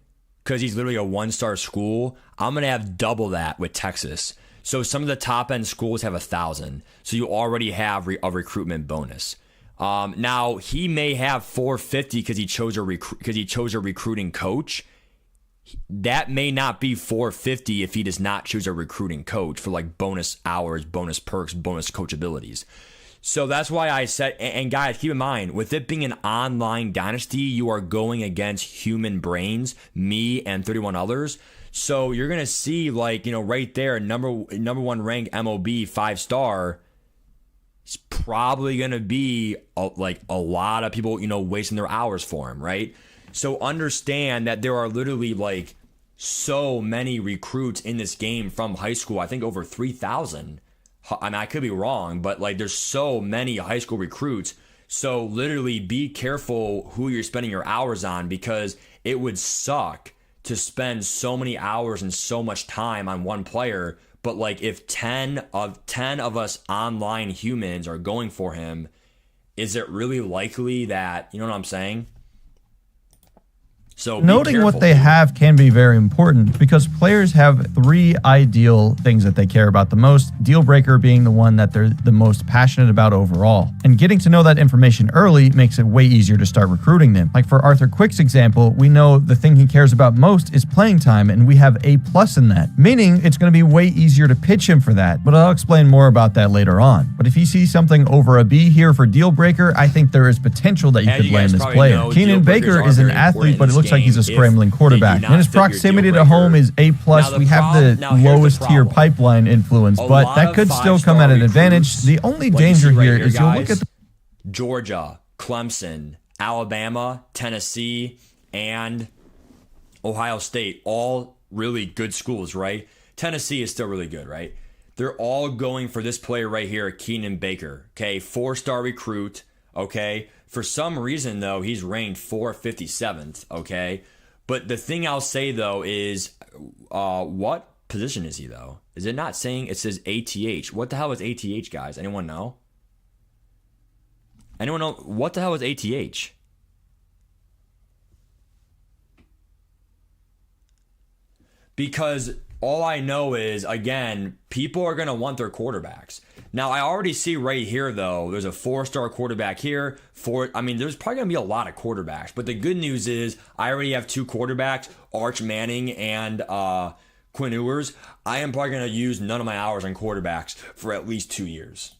because he's literally a 1-star school? I'm going to have double that with Texas. So some of the top end schools have 1,000. So you already have a recruitment bonus. Now he may have 450 because he chose a recruiting coach. That may not be 450 if he does not choose a recruiting coach for like bonus hours, bonus perks, bonus coach abilities. So that's why I said, and guys, keep in mind, with it being an online dynasty, you are going against human brains, me and 31 others. So you're going to see, like, right there, number one ranked MOB 5-star. It's probably going to be a lot of people, wasting their hours for him, right? So understand that there are literally like so many recruits in this game from high school. I think over 3,000. I mean, I could be wrong, but like there's so many high school recruits. So literally be careful who you're spending your hours on, because it would suck to spend so many hours and so much time on one player. But like if 10 of us online humans are going for him, is it really likely that, you know what I'm saying? So noting what they have can be very important, because players have 3 ideal things that they care about the most, deal breaker being the one that they're the most passionate about overall. And getting to know that information early makes it way easier to start recruiting them. Like for Arthur Quick's example, we know the thing he cares about most is playing time, and we have A+ in that, meaning it's going to be way easier to pitch him for that, but I'll explain more about that later on. But if you see something over a B here for deal breaker, I think there is potential that you could land this player. Keenan Baker is an athlete, but it looks like he's a scrambling quarterback, and his proximity to home is A+. We have the lowest tier pipeline influence, but that could still come at an advantage. The only danger here is you'll look at the Georgia, Clemson, Alabama, Tennessee, and Ohio State, all really good schools, right? Tennessee is still really good, right? They're all going for this player right here, Keenan Baker, okay? 4-star recruit, okay? For some reason, though, he's ranked 457th, okay? But the thing I'll say, though, is what position is he, though? Is it not saying it says ATH? What the hell is ATH, guys? Anyone know? Anyone know? What the hell is ATH? Because all I know is, again, people are going to want their quarterbacks. Now, I already see right here, though, there's a 4-star quarterback here. There's probably going to be a lot of quarterbacks. But the good news is I already have 2 quarterbacks, Arch Manning and Quinn Ewers. I am probably going to use none of my hours on quarterbacks for at least 2 years.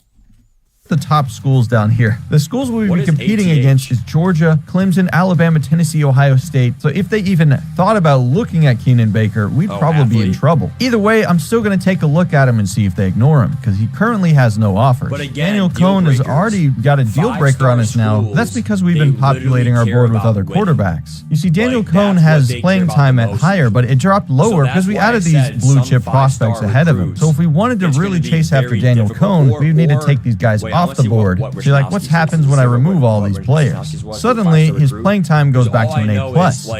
The top schools down here. The schools we'll be competing against is Georgia, Clemson, Alabama, Tennessee, Ohio State. So if they even thought about looking at Keenan Baker, we'd probably be in trouble. Either way, I'm still going to take a look at him and see if they ignore him, because he currently has no offers. But again, Daniel Cohn has already got a deal breaker on us now. That's because we've been populating our board with other quarterbacks. You see, Daniel Cohn has playing time at higher, but it dropped lower because we added these blue chip prospects ahead of him. So if we wanted to really chase after Daniel Cohn, we need to take these guys off the board. So like, what happens when I remove all these players? Suddenly, his playing time goes back to an A+.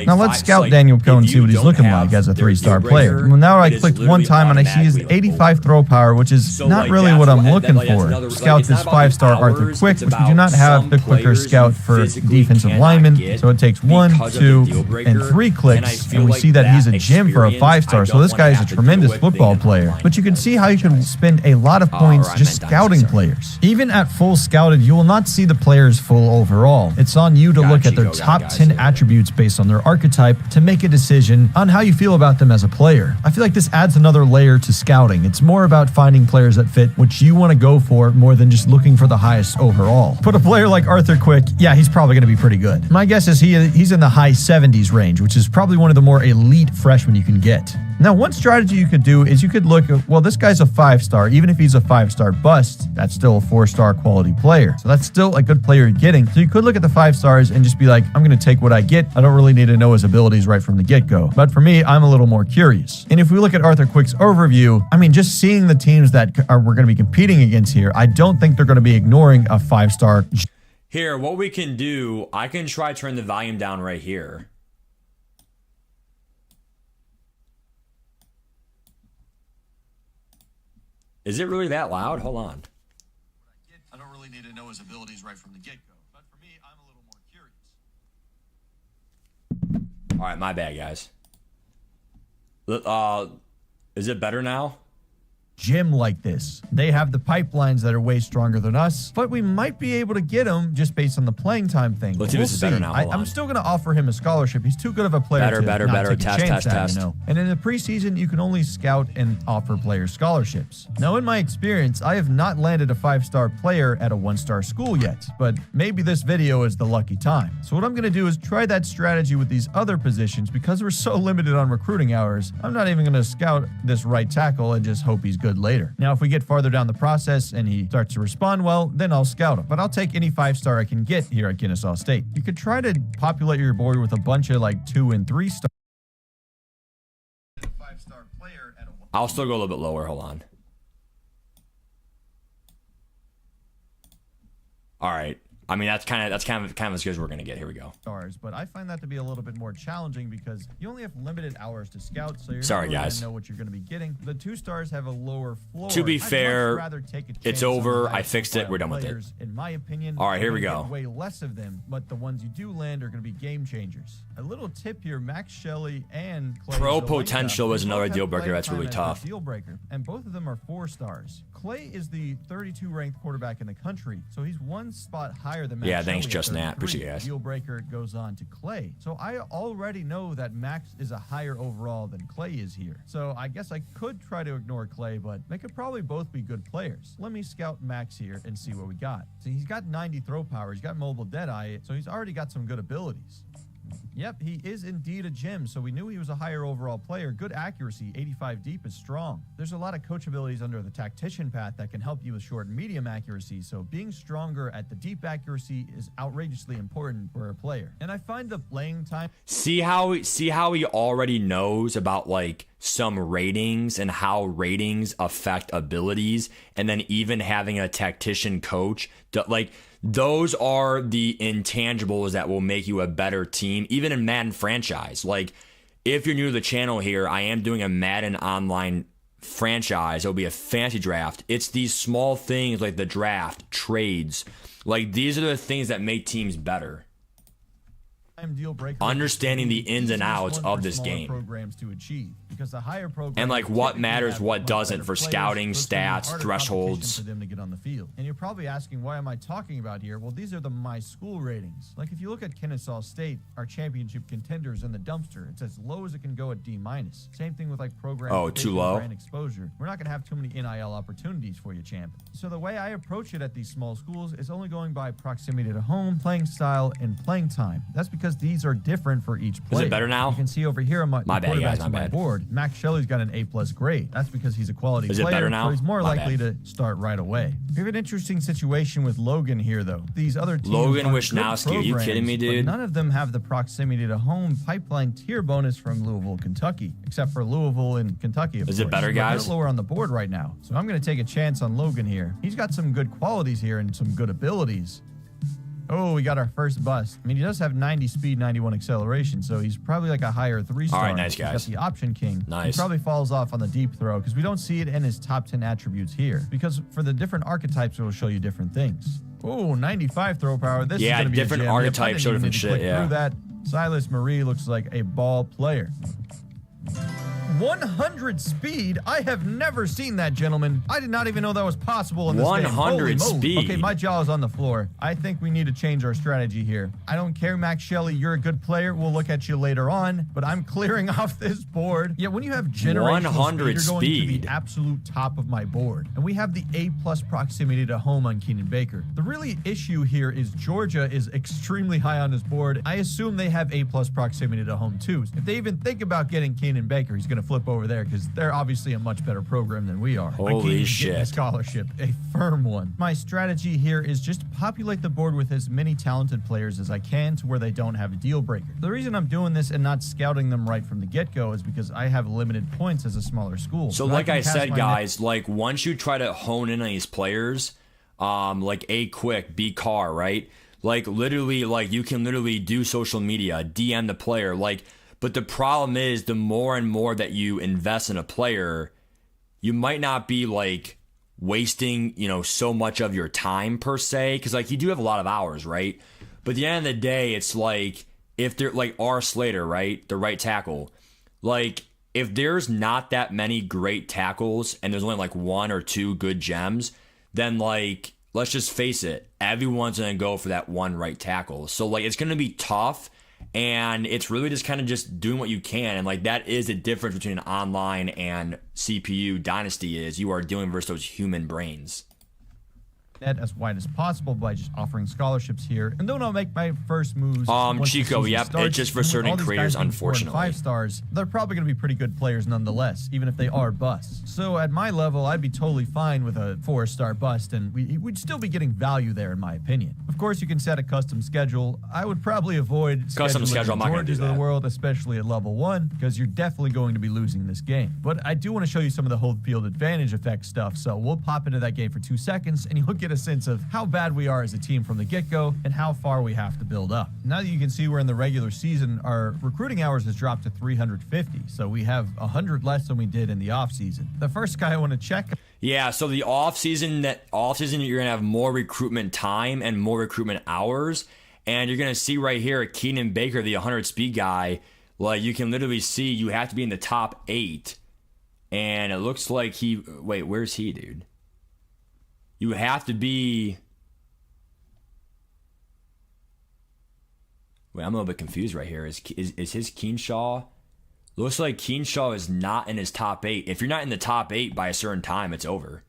Now let's scout Daniel Cohn and see what he's looking like as a 3-star player. Well, now I clicked one time and I see his 85 throw power, which is not really what I'm looking for. Scout this 5-star Arthur Quick, which we do not have the quicker scout for defensive linemen. So it takes 1, 2, and 3 clicks, and we see that he's a gem for a 5-star. So this guy is a tremendous football player. But you can see how you can spend a lot of points just scouting players. Even at full scouted, you will not see the players full overall. It's on you to look at their top 10 attributes based on their archetype to make a decision on how you feel about them as a player. I feel like this adds another layer to scouting. It's more about finding players that fit what you want to go for more than just looking for the highest overall. Put a player like Arthur Quick, yeah, he's probably going to be pretty good. My guess is he's in the high 70s range, which is probably one of the more elite freshmen you can get. Now, one strategy you could do is you could look at, well, this guy's a 5-star. Even if he's a 5-star bust, that's still a 4-star quality player. So that's still a good player you're getting. So you could look at the 5 stars and just be like, I'm going to take what I get. I don't really need to know his abilities right from the get-go. But for me, I'm a little more curious. And if we look at Arthur Quick's overview, just seeing the teams that we're going to be competing against here, I don't think they're going to be ignoring a 5-star. Here, what we can do, I can try to turn the volume down right here. Is it really that loud? Hold on. I don't really need to know his abilities right from the get-go. But for me, I'm a little more curious. All right, my bad, guys. Is it better now? gym like this. They have the pipelines that are way stronger than us, but we might be able to get him just based on the playing time thing. Let's see if this is better now. Hold I'm on. still going to offer him a scholarship. He's too good of a player Better, to better, not better. take a Test, chance test, at, test. you know? And in the preseason, you can only scout and offer players scholarships. Now, in my experience, I have not landed a 5-star player at a 1-star school yet, but maybe this video is the lucky time. So what I'm going to do is try that strategy with these other positions. Because we're so limited on recruiting hours, I'm not even going to scout this right tackle and just hope he's good later. Now, if we get farther down the process and he starts to respond well, then I'll scout him. But I'll take any 5-star I can get here at Kennesaw State. You could try to populate your board with a bunch of like 2 and 3-star. I'll still go a little bit lower. Hold on. All right. I mean, that's kind of as good as we're gonna get. Here we go. Stars, but I find that to be a little bit more challenging because you only have limited hours to scout, so you're Sorry, not really guys. gonna know what you're going to be getting. The 2 stars have a lower floor. To be I'd much fair, rather take a it's chance on over. the I highest fixed it. profile We're done with it. players. In my opinion, All right, here you're we gonna go. get way less of them, but the ones you do land are going to be game changers. A little tip here: Max Shelley and Clay Pro Zalewski, potential is they another both have deal breaker playing that's really time as tough. a deal breaker, and both of them are 4 stars. Clay is the 32 ranked quarterback in the country, so he's 1 spot higher than Max Yeah, thanks, Shelley at Justin Nat. 33. Appreciate it, guys. Deal breaker goes on to Clay. So I already know that Max is a higher overall than Clay is here. So I guess I could try to ignore Clay, but they could probably both be good players. Let me scout Max here and see what we got. See, he's got 90 throw power. He's got mobile deadeye, so he's already got some good abilities. Yep, he is indeed a gem, so we knew he was a higher overall player. Good accuracy, 85 deep is strong. There's a lot of coach abilities under the tactician path that can help you with short and medium accuracy, so being stronger at the deep accuracy is outrageously important for a player. And I find the playing time... See how he already knows about like some ratings and how ratings affect abilities, and then even having a tactician coach like those are the intangibles that will make you a better team, even in Madden franchise. Like, if you're new to the channel here, I am doing a Madden online franchise. It'll be a fantasy draft. It's these small things like the draft, trades. Like, these are the things that make teams better. Deal breaker Understanding the ins and outs of this game. Programs to achieve, because the higher programs And like what typically matters, have what much doesn't better for players, scouting, so it's gonna be stats, harder thresholds. competition for them to get on the field. And you're probably asking, why am I talking about here? Well, these are the my school ratings. Like, if you look at Kennesaw State, our championship contenders in the dumpster, it's as low as it can go at D-. Same thing with like programs. Oh, with too big low? brand exposure. We're not going to have too many NIL opportunities for you, champ. So the way I approach it at these small schools is only going by proximity to home, playing style, and playing time. That's because these are different for each player. Is it better now? You can see over here on my My bad, guys, quarterbacks my on my bad. board. Max Shelley's got an A+ grade. That's because he's a quality Is it player. better now? So he's more My likely bad. to start right away. We have an interesting situation with Logan here, though. These other teams Logan run good Wisnowski, are you kidding me, programs, dude? but none of them have the proximity to home pipeline tier bonus from Louisville, Kentucky, except for Louisville and Kentucky. Of Is it course. better, But guys? they're lower on the board right now, so I'm going to take a chance on Logan here. He's got some good qualities here and some good abilities. Oh, we got our first bust. I mean, he does have 90 speed, 91 acceleration, so he's probably like a higher 3-star. All right, nice, guys. He's got the option king. Nice. He probably falls off on the deep throw because we don't see it in his top 10 attributes here. Because for the different archetypes, it will show you different things. Oh, 95 throw power. This is Yeah, going to be different a gem. Yep, I archetypes didn't show even different need to click shit, yeah. through that. Silas Marie looks like a ball player. 100 speed? I have never seen that, gentlemen. I did not even know that was possible in this game. 100 Holy moly. speed. Okay, my jaw is on the floor. I think we need to change our strategy here. I don't care, Max Shelley. You're a good player. We'll look at you later on, but I'm clearing off this board. Yeah, when you have generational 100 speed, you're going to speed. the absolute top of my board. And we have the A+ proximity to home on Keenan Baker. The really issue here is Georgia is extremely high on his board. I assume they have A+ proximity to home too. If they even think about getting Keenan Baker, he's going to flip over there because they're obviously a much better program than we are. I can't Holy even get shit. a scholarship, a firm one. My strategy here is just populate the board with as many talented players as I can to where they don't have a deal breaker. The reason I'm doing this and not scouting them right from the get-go is because I have limited points as a smaller school. So But like can I cast said, my net- guys, like once you try to hone in on these players, like A quick, B car, right? Like literally, like you can literally do social media, DM the player, like. But the problem is, the more and more that you invest in a player, you might not be like wasting, you know, so much of your time per se, because like you do have a lot of hours, right? But at the end of the day, it's like if they're like R. Slater, right, the right tackle, like if there's not that many great tackles and there's only like 1 or 2 good gems, then like, let's just face it, everyone's going to go for that one right tackle. So like, it's going to be tough, and it's really just kind of just doing what you can. And like, that is the difference between an online and CPU Dynasty is you are dealing versus those human brains. Net as wide as possible by just offering scholarships here. And then I'll make my first moves. once the Chico, season yep, starts. it's just for And with certain all these creators, guys being 4 and unfortunately. 5 stars, they're probably going to be pretty good players nonetheless, even if they are busts. So at my level, I'd be totally fine with a 4-star bust, and we'd still be getting value there, in my opinion. Of course, you can set a custom schedule. I would probably avoid Custom schedule, I'm not gonna do Georges of the that. world, especially at level 1, because you're definitely going to be losing this game. But I do want to show you some of the whole field advantage effect stuff, so we'll pop into that game for 2 seconds, and you'll get a sense of how bad we are as a team from the get-go and how far we have to build up. Now that you can see we're in the regular season, our recruiting hours has dropped to 350, so we have 100 less than we did in the off-season. The first guy I want to check... Yeah, so the off-season, you're going to have more recruitment time and more recruitment hours, and you're going to see right here, Keenan Baker, the 100 speed guy, like you can literally see you have to be in the top 8, and it looks like wait, where's he, dude? You have to be... Wait, I'm a little bit confused right here. Is his Keenshaw? Looks like Keenshaw is not in his top 8. If you're not in the top 8 by a certain time, it's over.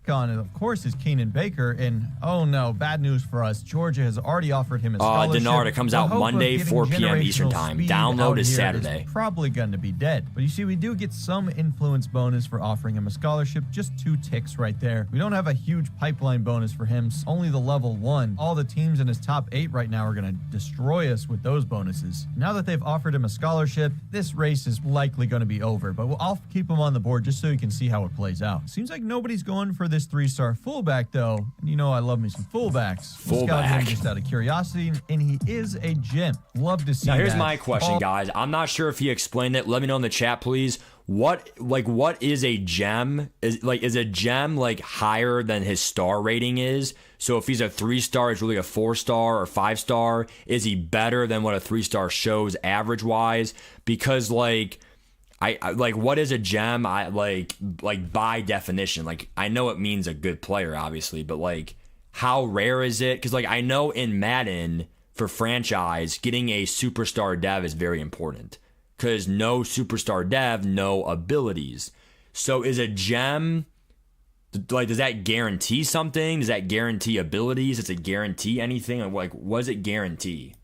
on, and of course, is Keenan Baker. And oh no, bad news for us. Georgia has already offered him a scholarship. Denard, it comes The out hope of Monday, getting 4 p.m. Eastern generational time. speed Download out is here Saturday. Probably going to be dead. But you see, we do get some influence bonus for offering him a scholarship. Just 2 ticks right there. We don't have a huge pipeline bonus for him. Only the level 1. All the teams in his top 8 right now are going to destroy us with those bonuses. Now that they've offered him a scholarship, this race is likely going to be over. But I'll keep him on the board just so you can see how it plays out. Seems like nobody's going for this 3-star fullback, though. And you know I love me some fullbacks. We'll scout him just out of curiosity, and he is a gem. Love to see that. Now here's my question, guys. I'm not sure if he explained it. Let me know in the chat, please. What is a gem? Is a gem like higher than his star rating is? So if he's a 3-star, it's really a 4-star or 5-star. Is he better than what a 3-star shows average wise? Because like I like, what is a gem? I like by definition, like I know it means a good player, obviously, but like how rare is it? Because like I know in Madden for franchise, getting a superstar dev is very important. Because no superstar dev, no abilities. So is a gem, like, does that guarantee something? Does that guarantee abilities? Does it guarantee anything? Like what does it guarantee?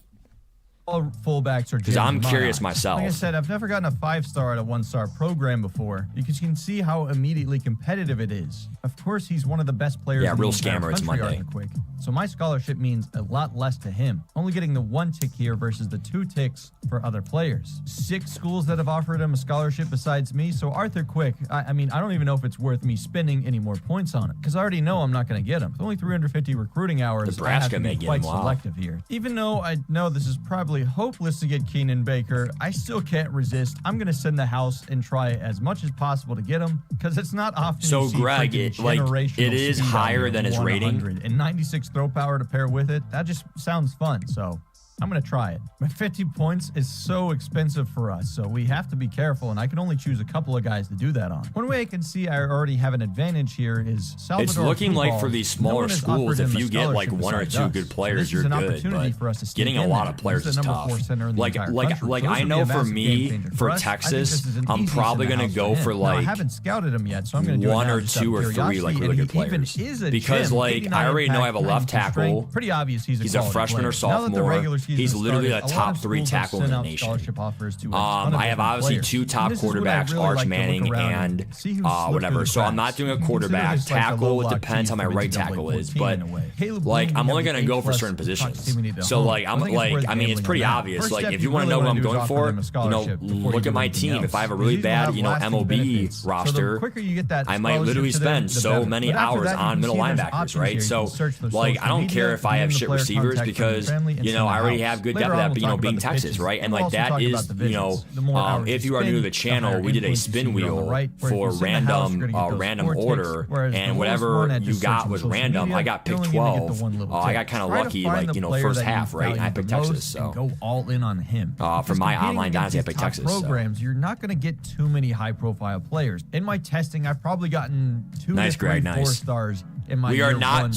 All fullbacks are gems. Because I'm in my curious eyes. myself. Like I said, I've never gotten a 5-star at a 1-star program before. You can see how immediately competitive it is. Of course, he's one of the best players in real the entire scammer, it's country, Monday. Arthur. So my scholarship means a lot less to him. Only getting the 1 tick here versus the 2 ticks for other players. 6 schools that have offered him a scholarship besides me. So Arthur Quick, I mean, I don't even know if it's worth me spending any more points on it. Because I already know I'm not going to get him. With only 350 recruiting hours, Nebraska I have to may be get quite him, wow. selective here. Even though I know this is probably hopeless to get Keenan Baker, I still can't resist. I'm going to send the house and try as much as possible to get him, because it's not often So, you see Greg, freaking it is speed higher out than his of rating? 100 and 96 throw power to pair with it. That just sounds fun, so I'm going to try it. But 50 points is so expensive for us, so we have to be careful, and I can only choose a couple of guys to do that on. One way I can see I already have an advantage here is Salvador It's looking like Football. for these No smaller one has schools, offered if him a you get like scholarship 1 or besides 2 us. good So players, this you're is an good. opportunity But for us to sneak getting a in lot there. of players This is the number tough. 4 center in the entire country. So Like this I would know be a for massive me, game changer for us. I think Texas, this is an I'm easy probably send gonna house go him. for Now, I like haven't scouted him yet, so I'm going to do it 1 now or just out 2 of or 3 like curiosity, really and good he even players. is a Because gem. like 89 I already know I have a impact, left 92 tackle. strength. Pretty obvious he's a a quality freshman player. or Now that the sophomore. regular season He's literally started, a lot top of 3 schools have tackle in sent the out nation. scholarship offers to a ton of I have different obviously players. 2 top This is what I quarterbacks, really Arch like to look Manning around and see who slipped through whatever. the So I'm cracks. not doing a You can consider quarterback. this like a Tackle, it low-block depends team how my from right NCAA tackle is. 14 But in a way. Caleb like Bloom I'm only gave going to us go for A+ certain positions. proximity to So home. like I think it's worth I mean it's gambling pretty on that. obvious. First Like step if you you want to really know what wanna I'm do is going offer for, them a scholarship before you look do at my anything team. else. If I have a Because really these will bad, have lasting MLB benefits. So the roster, quicker you get that I might scholarship literally to them, spend the so better. many But after hours that, you on can middle see there's linebackers, options right? here. You So can search their like I social don't care media, if I have name the shit player receivers contact from your because family, and you send know the I already already have good depth of that, being Texas, right? And like that is, if you are new to the channel, we did a spin wheel for random order, and whatever you got was random. I got pick 12. I got kind of lucky, like, first half, right? And I picked Texas, so go all in on him. For my online Dynasty, I picked Texas. Programs, you're not going to get too many high-profile players. In my testing, I've probably gotten 2 to 3 4 stars. We are not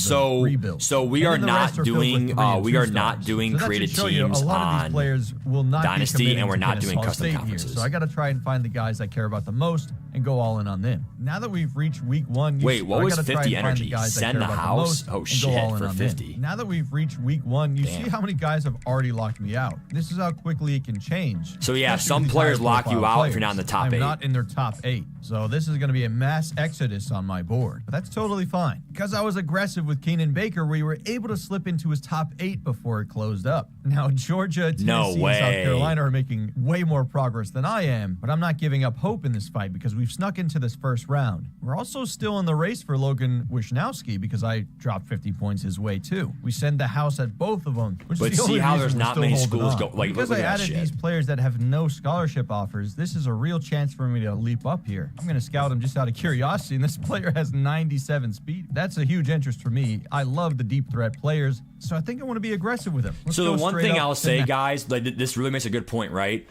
we are not doing created teams on Dynasty, and we're not doing custom conferences. So I got to try and find the guys I care about the most and go all in on them. Now that we've reached week 1, wait, what was 50 energy? Send the house? Oh shit, for 50. Now that we've reached week 1, you see how many guys have already locked me out. This is how quickly it can change. So yeah, some players lock you out if you're not in the top 8. I'm not in their top 8. So this is going to be a mass exodus on my board. But that's totally fine. Because I was aggressive with Keenan Baker, we were able to slip into his top 8 before it closed up. Now, Georgia, Tennessee, and South Carolina are making way more progress than I am, but I'm not giving up hope in this fight because we've snuck into this first round. We're also still in the race for Logan Wisnowski because I dropped 50 points his way too. We send the house at both of them. But see how there's not many schools go like because I added these players that have no scholarship offers. This is a real chance for me to leap up here. I'm going to scout him just out of curiosity, and this player has 97 speed. That's a huge interest for me. I love the deep threat players, so I think I want to be aggressive with him. So the one thing I'll say, guys, like this really makes a good point, right?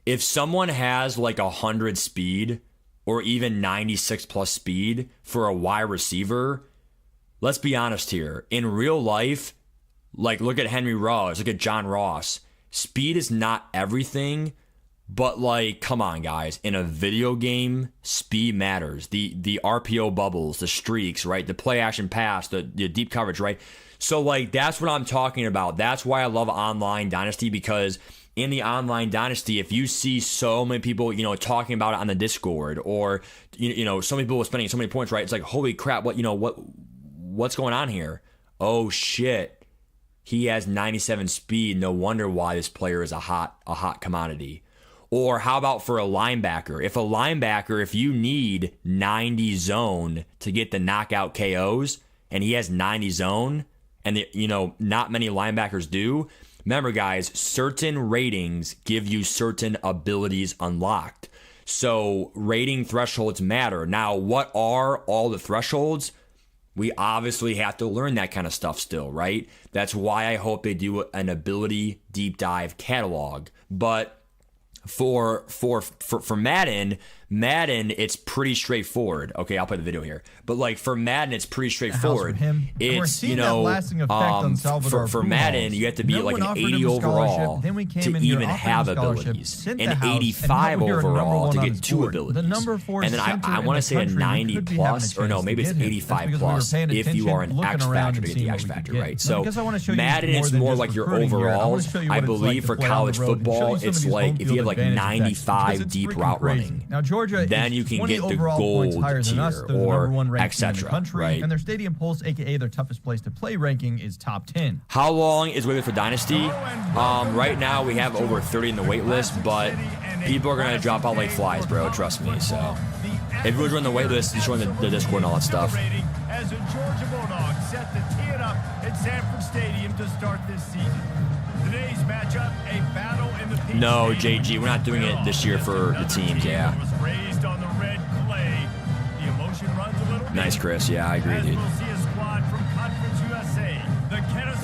If someone has like 100 speed or even 96 plus speed for a wide receiver, let's be honest here. In real life, like look at Henry Ruggs, look at John Ross. Speed is not everything, but like, come on, guys. In a video game, speed matters. The RPO bubbles, the streaks, right? The play action pass, the deep coverage, right? So like that's what I'm talking about. That's why I love online Dynasty, because in the online Dynasty, if you see so many people, talking about it on the Discord, or so many people spending so many points, right? It's like, holy crap, what's going on here? Oh shit. He has 97 speed. No wonder why this player is a hot commodity. Or how about for a linebacker? If you need 90 zone to get the knockout KOs, and he has 90 zone, and not many linebackers do. Remember, guys, certain ratings give you certain abilities unlocked. So rating thresholds matter. Now, what are all the thresholds? We obviously have to learn that kind of stuff still, right? That's why I hope they do an ability deep dive catalog. But for Madden, it's pretty straightforward. Okay, I'll play the video here. But like for Madden, it's pretty straightforward. It's for Madden, you have to be like an 80 overall to even have abilities, an 85 overall to get 2 abilities, and then I want to say a 90 plus, or no, maybe it's 85 plus if you are an X Factor to get the X Factor, right? So Madden is more like your overalls. I believe for college football, it's like if you have like 95 deep route running, then you can get the gold tier or etc. Right? And their Stadium Pulse, aka their toughest place to play ranking, is top 10. How long is waiting for Dynasty? Right now we have over 30 in the wait list, but people are gonna drop out like flies, bro. Trust me. So if you join the wait list, just join the Discord and all that stuff. As the Georgia Bulldogs set to tee it up at Sanford Stadium to start this season. Today's matchup, a battle in the no, JG, we're not doing it this year for the teams, yeah. Nice, Chris. Yeah, I agree, dude.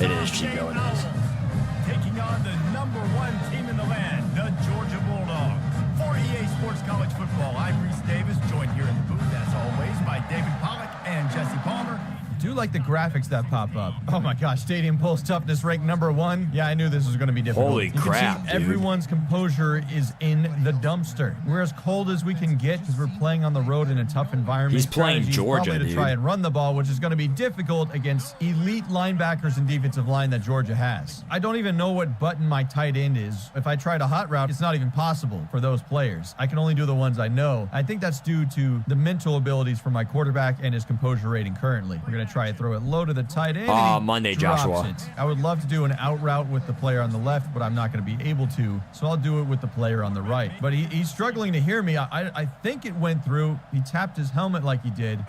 It is Chico, it is. Taking on the #1 team in the land, the Georgia Bulldogs. For EA Sports College Football, I'm Reese Davis, joined here in the booth, as always, by David Pollack and Jesse Palmer. I do like the graphics that pop up. Oh my gosh, Stadium Pulse toughness ranked #1. Yeah, I knew this was going to be difficult. Holy crap, dude. Everyone's composure is in the dumpster. We're as cold as we can get because we're playing on the road in a tough environment. He's playing Georgia, to try and run the ball, which is going to be difficult against elite linebackers and defensive line that Georgia has. I don't even know what button my tight end is. If I try to hot route, it's not even possible for those players. I can only do the ones I know. I think that's due to the mental abilities for my quarterback and his composure rating currently. We're going to try and throw it low to the tight end. Monday, Joshua. It. I would love to do an out route with the player on the left, but I'm not going to be able to, so I'll do it with the player on the right. But he's struggling to hear me. I think it went through. He tapped his helmet like he did.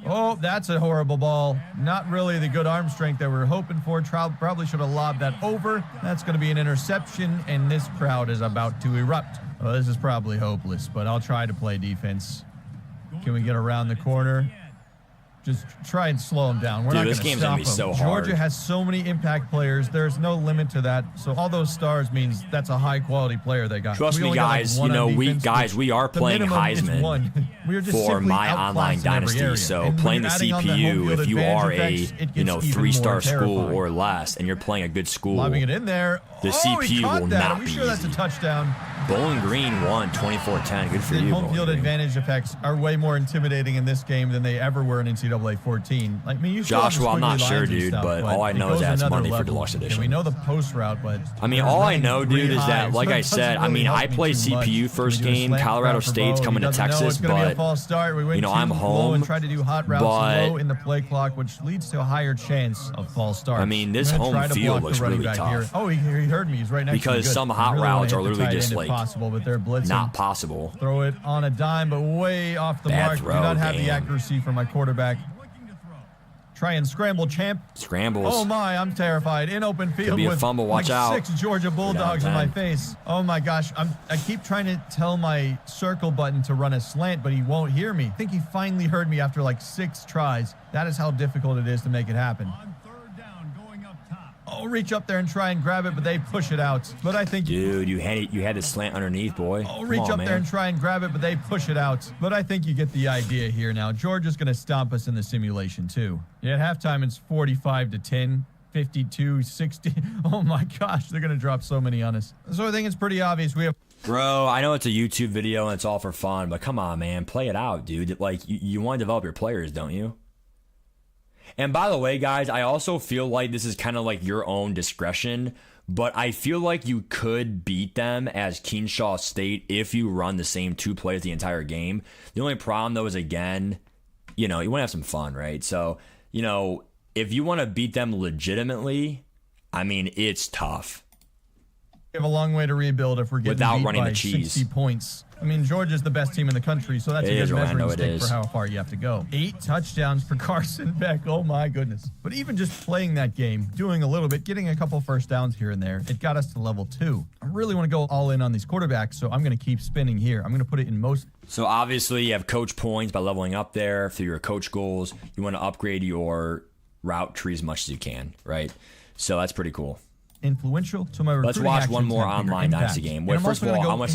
Oh, that's a horrible ball. Not really the good arm strength that we were hoping for. Probably should have lobbed that over. That's going to be an interception, and this crowd is about to erupt. Well, this is probably hopeless, but I'll try to play defense. Can we get around the corner? Just try and slow him down. We're not going to stop him. This game's going to be so hard. Georgia has so many impact players. There's no limit to that. So all those stars means that's a high-quality player they got. Trust me, guys. You know, we are playing Heisman for my online dynasty. So playing the CPU, if you are a 3-star school or less, and you're playing a good school, lobbing it in there. The CPU will not be easy. Sure that's a touchdown. Bowling Green won 24-10. Good for you. Home field advantage effects are way more intimidating in this game than they ever were in NCAA 14. Like, I mean, you Joshua, I'm not sure, dude, but all I know is that's money for Deluxe Edition. And we know the post route, but I mean, all I know, dude, is that, like I said, I mean, I played CPU first game. Colorado State's coming to Texas, but I'm home. And try to do hot routes low in the play clock, which leads to a higher chance of false starts. I mean, this home field looks really tough. Oh, he heard me. He's right next to me. Because some hot routes are literally just like possible, but they're blitzing. Not possible. Throw it on a dime, but way off the mark. Throw, do not have the accuracy for my quarterback. Try and scramble, champ. Scrambles. Oh my, I'm terrified. In open field Could be with a fumble. Watch out. 6 Georgia Bulldogs in my face. Oh my gosh, I keep trying to tell my circle button to run a slant, but he won't hear me. I think he finally heard me after like 6 tries. That is how difficult it is to make it happen. Oh, reach up there and try and grab it, but they push it out. But I think... Dude, you had the slant underneath, boy. Oh, reach up there and try and grab it, but they push it out. But I think you get the idea here now. Georgia's going to stomp us in the simulation, too. Yeah, at halftime, it's 45-10, 52-60. Oh, my gosh, they're going to drop so many on us. So I think it's pretty obvious. We have... Bro, I know it's a YouTube video and it's all for fun, but come on, man. Play it out, dude. Like, you want to develop your players, don't you? And by the way, guys, I also feel like this is kind of like your own discretion, but I feel like you could beat them as Keenshaw State if you run the same 2 plays the entire game. The only problem, though, is, again, you want to have some fun, right? So, if you want to beat them legitimately, I mean, it's tough. We have a long way to rebuild if we're getting without beat running by the cheese. 60 points. I mean, Georgia's the best team in the country, so that's a good measuring stick for how far you have to go. 8 touchdowns for Carson Beck. Oh, my goodness. But even just playing that game, doing a little bit, getting a couple first downs here and there, it got us to level 2. I really want to go all in on these quarterbacks, so I'm going to keep spinning here. I'm going to put it in most. So, obviously, you have coach points by leveling up there through your coach goals. You want to upgrade your route tree as much as you can, right? So, that's pretty cool. Influential to my Let's watch one more online Dynasty game. Wait, first of all, I want to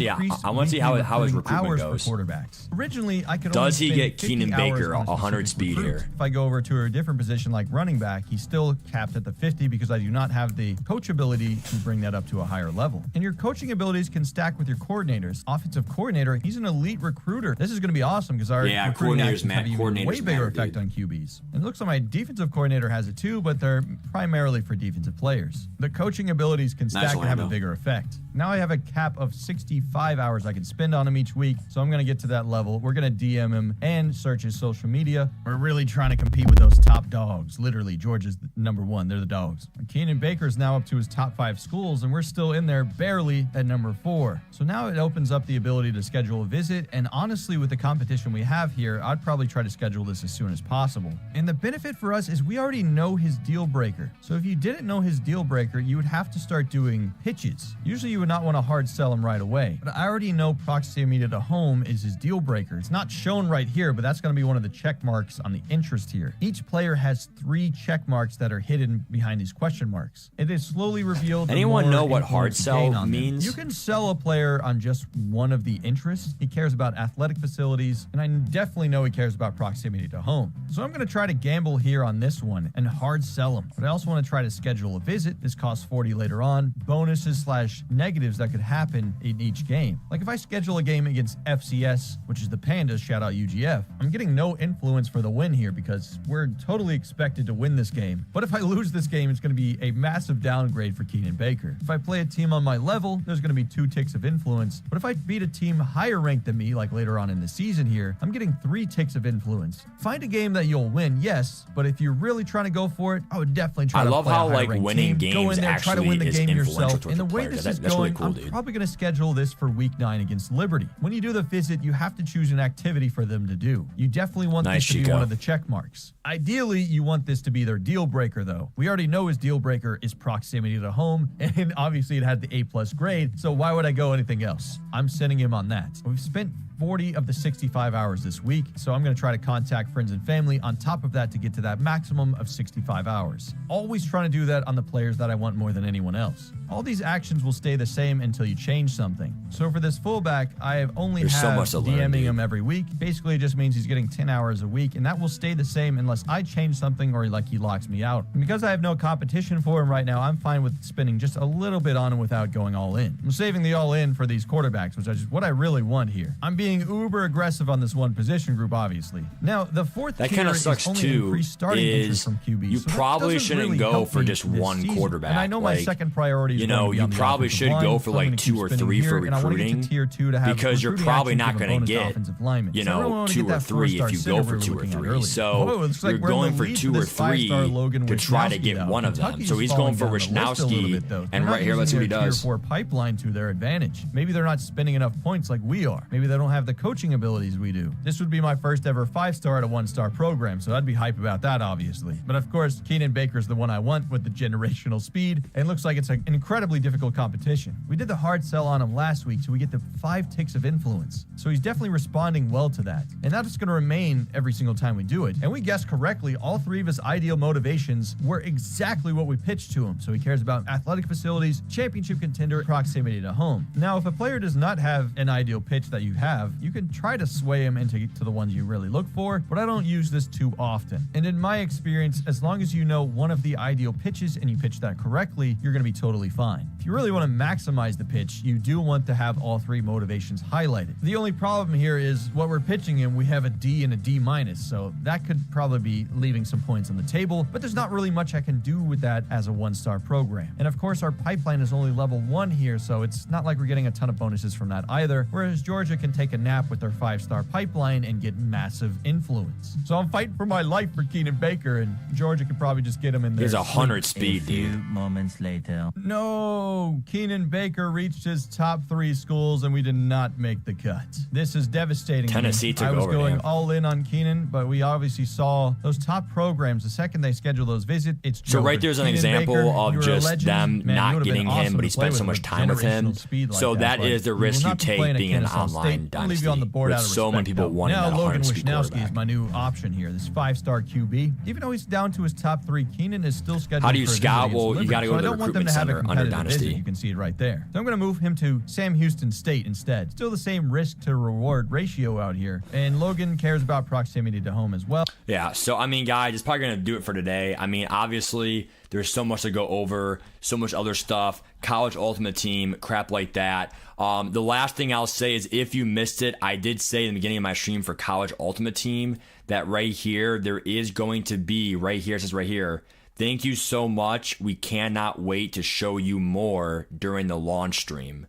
see how his recruitment goes. Quarterbacks. Originally, I could Does only he get Keenan Baker 100 speed here? If I go over to a different position like running back, he's still capped at the 50 because I do not have the coach ability to bring that up to a higher level. And your coaching abilities can stack with your coordinators. Offensive coordinator, he's an elite recruiter. This is going to be awesome because our coordinators have even way bigger effect on QBs. And it looks like my defensive coordinator has it too, but they're primarily for defensive players. The coaching abilities can stack and have a bigger effect. Now I have a cap of 65 hours I can spend on him each week, so I'm going to get to that level. We're going to DM him and search his social media. We're really trying to compete with those top dogs. Literally, Georgia's number 1. They're the dogs. Keenan Baker's now up to his top 5 schools, and we're still in there barely at number 4. So now it opens up the ability to schedule a visit, and honestly, with the competition we have here, I'd probably try to schedule this as soon as possible. And the benefit for us is we already know his deal breaker. So if you didn't know his deal breaker, you would have to start doing pitches. Usually you would not want to hard sell him right away, but I already know proximity to home is his deal breaker. It's not shown right here, but that's going to be one of the check marks on the interest here. Each player has 3 check marks that are hidden behind these question marks. It is slowly revealed. Anyone know what hard sell means? You can sell a player on just one of the interests. He cares about athletic facilities, and I definitely know he cares about proximity to home. So I'm going to try to gamble here on this one and hard sell him. But I also want to try to schedule a visit. This costs 40 later on. Bonuses / negatives that could happen in each game. Like if I schedule a game against FCS, which is the Pandas, shout out UGF, I'm getting no influence for the win here because we're totally expected to win this game. But if I lose this game, it's going to be a massive downgrade for Keenan Baker. If I play a team on my level, there's going to be 2 ticks of influence. But if I beat a team higher ranked than me, like later on in the season here, I'm getting 3 ticks of influence. Find a game that you'll win, yes, but if you're really trying to go for it, I would definitely try to play a higher ranked team. Winning games go in there, try to win the game yourself. And the way this is going going, cool, I'm dude. probably going to schedule this for week 9 against Liberty. When you do the visit, you have to choose an activity for them to do. You definitely want Nice, this to be Chico. one of the check marks. Ideally, you want this to be their deal breaker, though. We already know his deal breaker is proximity to home, and obviously it had the A+ grade, so why would I go anything else? I'm sending him on that. We've spent 40 of the 65 hours this week, so I'm going to try to contact friends and family on top of that to get to that maximum of 65 hours. Always trying to do that on the players that I want more than anyone else. All these actions will stay the same until you change something. So for this fullback, I have only There's so have much to learn, DMing dude. him every week. Basically, it just means he's getting 10 hours a week, and that will stay the same unless I change something or like he locks me out. And because I have no competition for him right now, I'm fine with spending just a little bit on him without going all in. I'm saving the all in for these quarterbacks, which is what I really want here. I'm being uber aggressive on this one position group, obviously. Now, the fourth That tier kind of is sucks only too. increased starting interest Is from QB. you so that probably doesn't shouldn't really go help for me just this one season. quarterback. And I know my Like, second priority is you going know, to be you on the probably offensive should line, go for so I'm like gonna 2 keep or spinning 3 for here, and I wanna get to recruiting tier 2 to have because you're recruiting probably action not for the going to bonus get, offensive linemen. you So I really know, wanna 2 get or that 3 four-star if you center go we for were 2 or looking at 3. earlier. So Oh, it looks like you're we're in going the for lead 2 or this five-star 3 Logan to try to Wisnowski, get though. one of them. Kentucky's So he's falling going for down the list a little Wisnowski, bit, though. They're and not right here, let's see using what he their does. Tier 4 pipeline to their advantage. Maybe they're not spending enough points like we are. Maybe they don't have the coaching abilities we do. This would be my first ever 5-star at a 1-star program, so I'd be hype about that, obviously. But of course, Keenan Baker's the one I want with the generational speed, and it looks like it's an incredibly difficult competition. We did the hard sell on him last week, so we get the 5 ticks of influence. So he's definitely responding well to that. And that's going to remain every single time we do it. And we guessed correctly, all 3 of his ideal motivations were exactly what we pitched to him. So he cares about athletic facilities, championship contender, proximity to home. Now, if a player does not have an ideal pitch that you have, you can try to sway him into the ones you really look for, but I don't use this too often. And in my experience, as long as you know one of the ideal pitches and you pitch that correctly, you're going to be totally fine. If you really want to maximize the pitch, you do want to have all 3 motivations highlighted. The only problem here is what we're pitching him, we have a D and a D-, so that could probably be leaving some points on the table, but there's not really much I can do with that as a 1-star program. And of course, our pipeline is only level 1 here, so it's not like we're getting a ton of bonuses from that either, whereas Georgia can take a nap with their 5-star pipeline and get massive influence. So I'm fighting for my life for Keenan Baker, and Georgia could probably just get him in there. He's 100 A speed, few dude. moments later. No, Keenan Baker reached his top 3 schools and we did not make the cut. This is devastating. Tennessee took I was over, going man. all in on Keenan, but we obviously saw those top programs. The second they schedule those visits, it's So right over. there's an Keenan example Baker, of you were a just legend. them Man, not you would've been getting him, awesome but to he play spent so with much with time with him. generational speed like So that but is the you will risk you not be take playing at being an Kennesaw online State. I'll leave you on the dynasty board with out of so many respect, people though. wanting Now that Logan 100-speed Wisnowski is quarterback. my new option here, this 5-star QB. Even though he's down to his top 3, Keenan is still scheduled How do you for a scout? visit Well, against you gotta Liberty, go to so I the don't want them to have a recruitment center under competitive visit. Dynasty. You can see it right there. So I'm going to move him to Sam Houston State instead. Still the same risk to reward ratio out here. And Logan cares about proximity to home as well. Yeah, so I mean, guys, it's probably going to do it for today. I mean, obviously, there's so much to go over, so much other stuff, college ultimate team, crap like that. The last thing I'll say is if you missed it, I did say in the beginning of my stream for college ultimate team that right here, there is going to be, right here, it says right here, thank you so much. We cannot wait to show you more during the launch stream.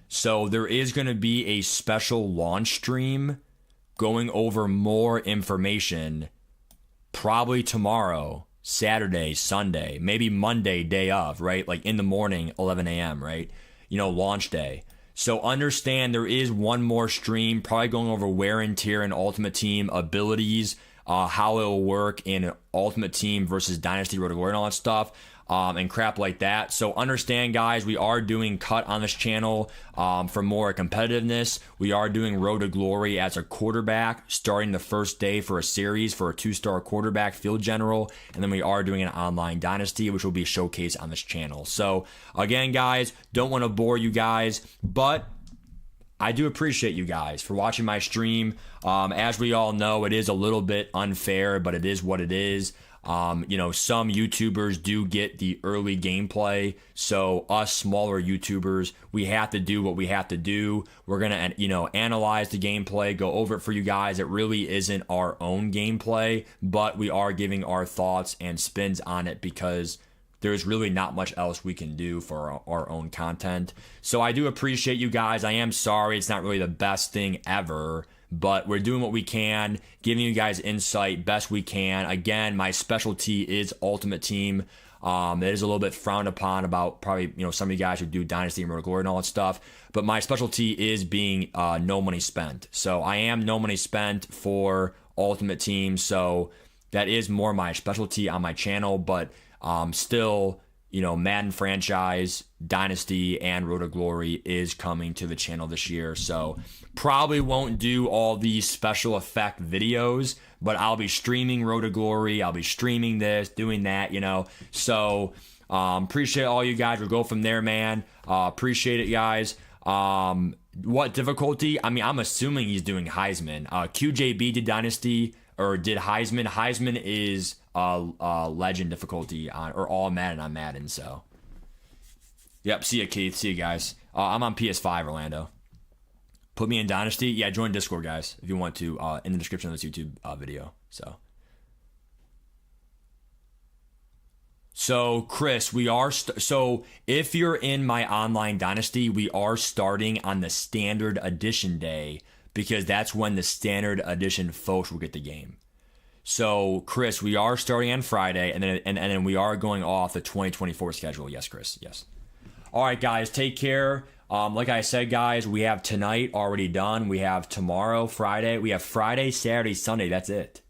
So there is going to be a special launch stream going over more information probably tomorrow, Saturday, Sunday, maybe Monday, day of, right? Like in the morning, 11 a.m., right? You know, launch day. So understand there is one more stream, probably going over wear and tear and Ultimate Team abilities, how it will work in Ultimate Team versus Dynasty, Road to Glory and all that stuff. And crap like that. So understand, guys, we are doing cut on this channel for more competitiveness. We are doing Road to Glory as a quarterback, starting the first day for a series for a 2-star quarterback field general. And then we are doing an online dynasty, which will be showcased on this channel. So again, guys, don't want to bore you guys, but I do appreciate you guys for watching my stream. As we all know, it is a little bit unfair, but it is what it is. You know, some YouTubers do get the early gameplay. So us smaller YouTubers, we have to do what we have to do. We're going to, you know, analyze the gameplay, go over it for you guys. It really isn't our own gameplay, but we are giving our thoughts and spins on it because there's really not much else we can do for our own content. So I do appreciate you guys. I am sorry it's not really the best thing ever, but we're doing what we can, giving you guys insight best we can. Again, my specialty is Ultimate Team. It is a little bit frowned upon about probably, some of you guys who do Dynasty and Roto Glory and all that stuff. But my specialty is being no money spent. So I am no money spent for Ultimate Team. So that is more my specialty on my channel. But still, Madden franchise, Dynasty, and Roto Glory is coming to the channel this year. So probably won't do all these special effect videos, but I'll be streaming Roto Glory. I'll be streaming this, doing that, So appreciate all you guys. We'll go from there, man. Appreciate it, guys. What difficulty? I mean, I'm assuming he's doing Heisman. QJB did Dynasty, or did Heisman. Heisman is legend difficulty or all Madden on Madden. So, yep. See ya, Keith. See you guys. I'm on PS5, Orlando. Put me in Dynasty. Yeah, join Discord, guys, if you want to. In the description of this YouTube video. So, Chris, we are so if you're in my online Dynasty, we are starting on the Standard Edition day, because that's when the Standard Edition folks will get the game. So, Chris, we are starting on Friday, and then we are going off the 2024 schedule. Yes, Chris. Yes. All right, guys, take care. Like I said, guys, we have tonight already done. We have tomorrow, Friday. We have Friday, Saturday, Sunday. That's it.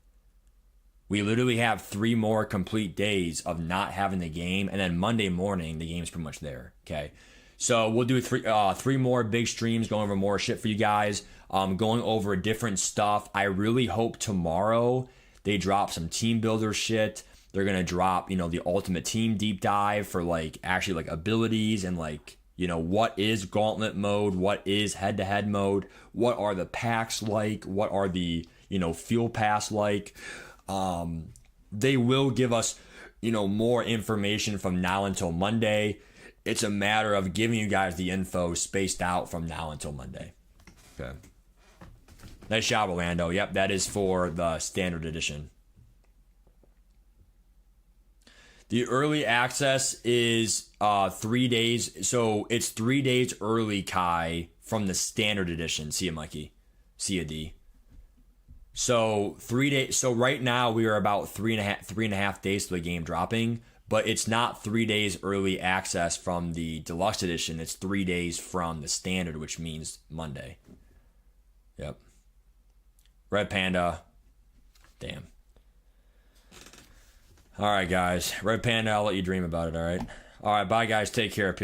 We literally have 3 more complete days of not having the game, and then Monday morning, the game's pretty much there. Okay. So we'll do 3 more big streams, going over more shit for you guys, going over different stuff. I really hope tomorrow they drop some team builder shit. They're going to drop, the Ultimate Team deep dive for actually abilities and what is gauntlet mode, what is head-to-head mode, what are the packs like, what are the, fuel pass like. They will give us, more information from now until Monday. It's a matter of giving you guys the info spaced out from now until Monday. Okay. Nice job, Orlando. Yep, that is for the Standard Edition. The early access is 3 days. So it's 3 days early, Kai, from the Standard Edition. See you, Mikey. See you, D. So 3 days. So right now we are about three and a half days to the game dropping, but it's not 3 days early access from the Deluxe Edition. It's 3 days from the Standard, which means Monday. Yep. Red Panda. Damn. All right, guys. Red Panda, I'll let you dream about it, all right? All right, bye, guys. Take care. Peace.